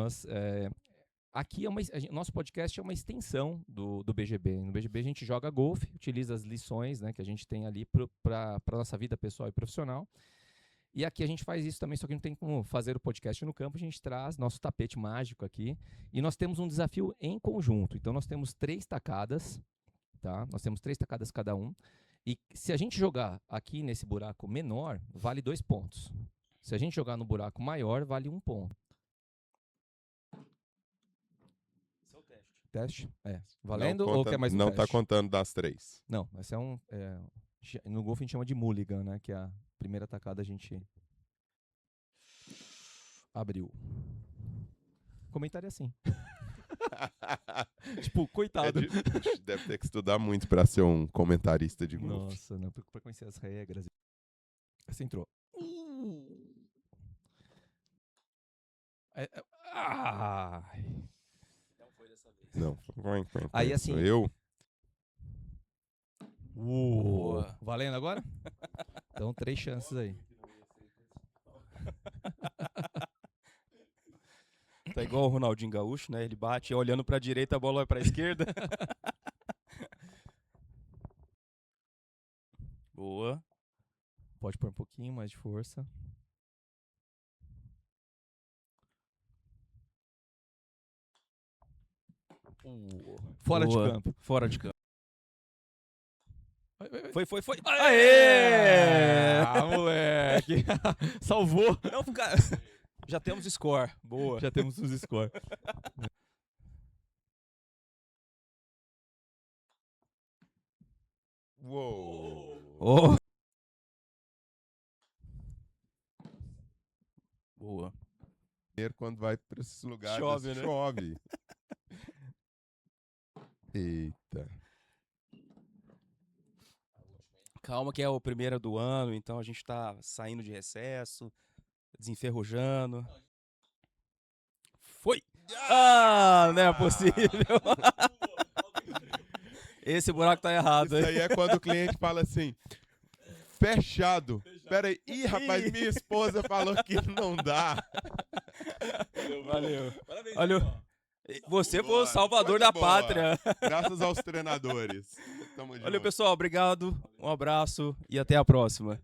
aqui nosso podcast é uma extensão do BGB. No BGB a gente joga golfe, utiliza as lições, né, que a gente tem ali para a nossa vida pessoal e profissional. E aqui a gente faz isso também, só que não tem como fazer o podcast no campo, a gente traz nosso tapete mágico aqui. E nós temos um desafio em conjunto. Então nós temos 3 tacadas, tá? Nós temos 3 tacadas cada um. E se a gente jogar aqui nesse buraco menor, vale 2 pontos. Se a gente jogar no buraco maior, vale 1 ponto. Teste? É. Valendo ou quer mais um Não teste? tá contando das 3. Não, esse é no golfe a gente chama de mulligan, né? Que é a primeira tacada a gente abriu. Comentário é assim. Tipo, coitado. Deve ter que estudar muito para ser um comentarista de golfe. Nossa, não, pra conhecer as regras. Você entrou. Ai. Não, Aí, assim, sou eu. Boa. Valendo agora? Então, 3 chances aí. Tá igual o Ronaldinho Gaúcho, né? Ele bate olhando pra direita, a bola vai pra esquerda. Boa. Pode pôr um pouquinho mais de força. Fora Boa. de campo. Fora de campo. Foi. Aê! Ah, moleque! Salvou! Não, cara. Já temos score. Boa. Já temos os scores. Uou! Oh. Boa. Quando vai para esses lugares, Chove, né? chove. Eita. Calma que é o primeiro do ano, então a gente tá saindo de recesso, desenferrujando. Foi! Ah, não é possível. Esse buraco tá errado, Isso hein? aí é quando o cliente fala assim, fechado. Pera aí, ih, rapaz, minha esposa falou que não dá. Valeu. Olha, você foi o Boa, salvador coisa da boa. pátria. Graças aos treinadores. Tamo Valeu, junto. pessoal. Obrigado. Um abraço e até a próxima.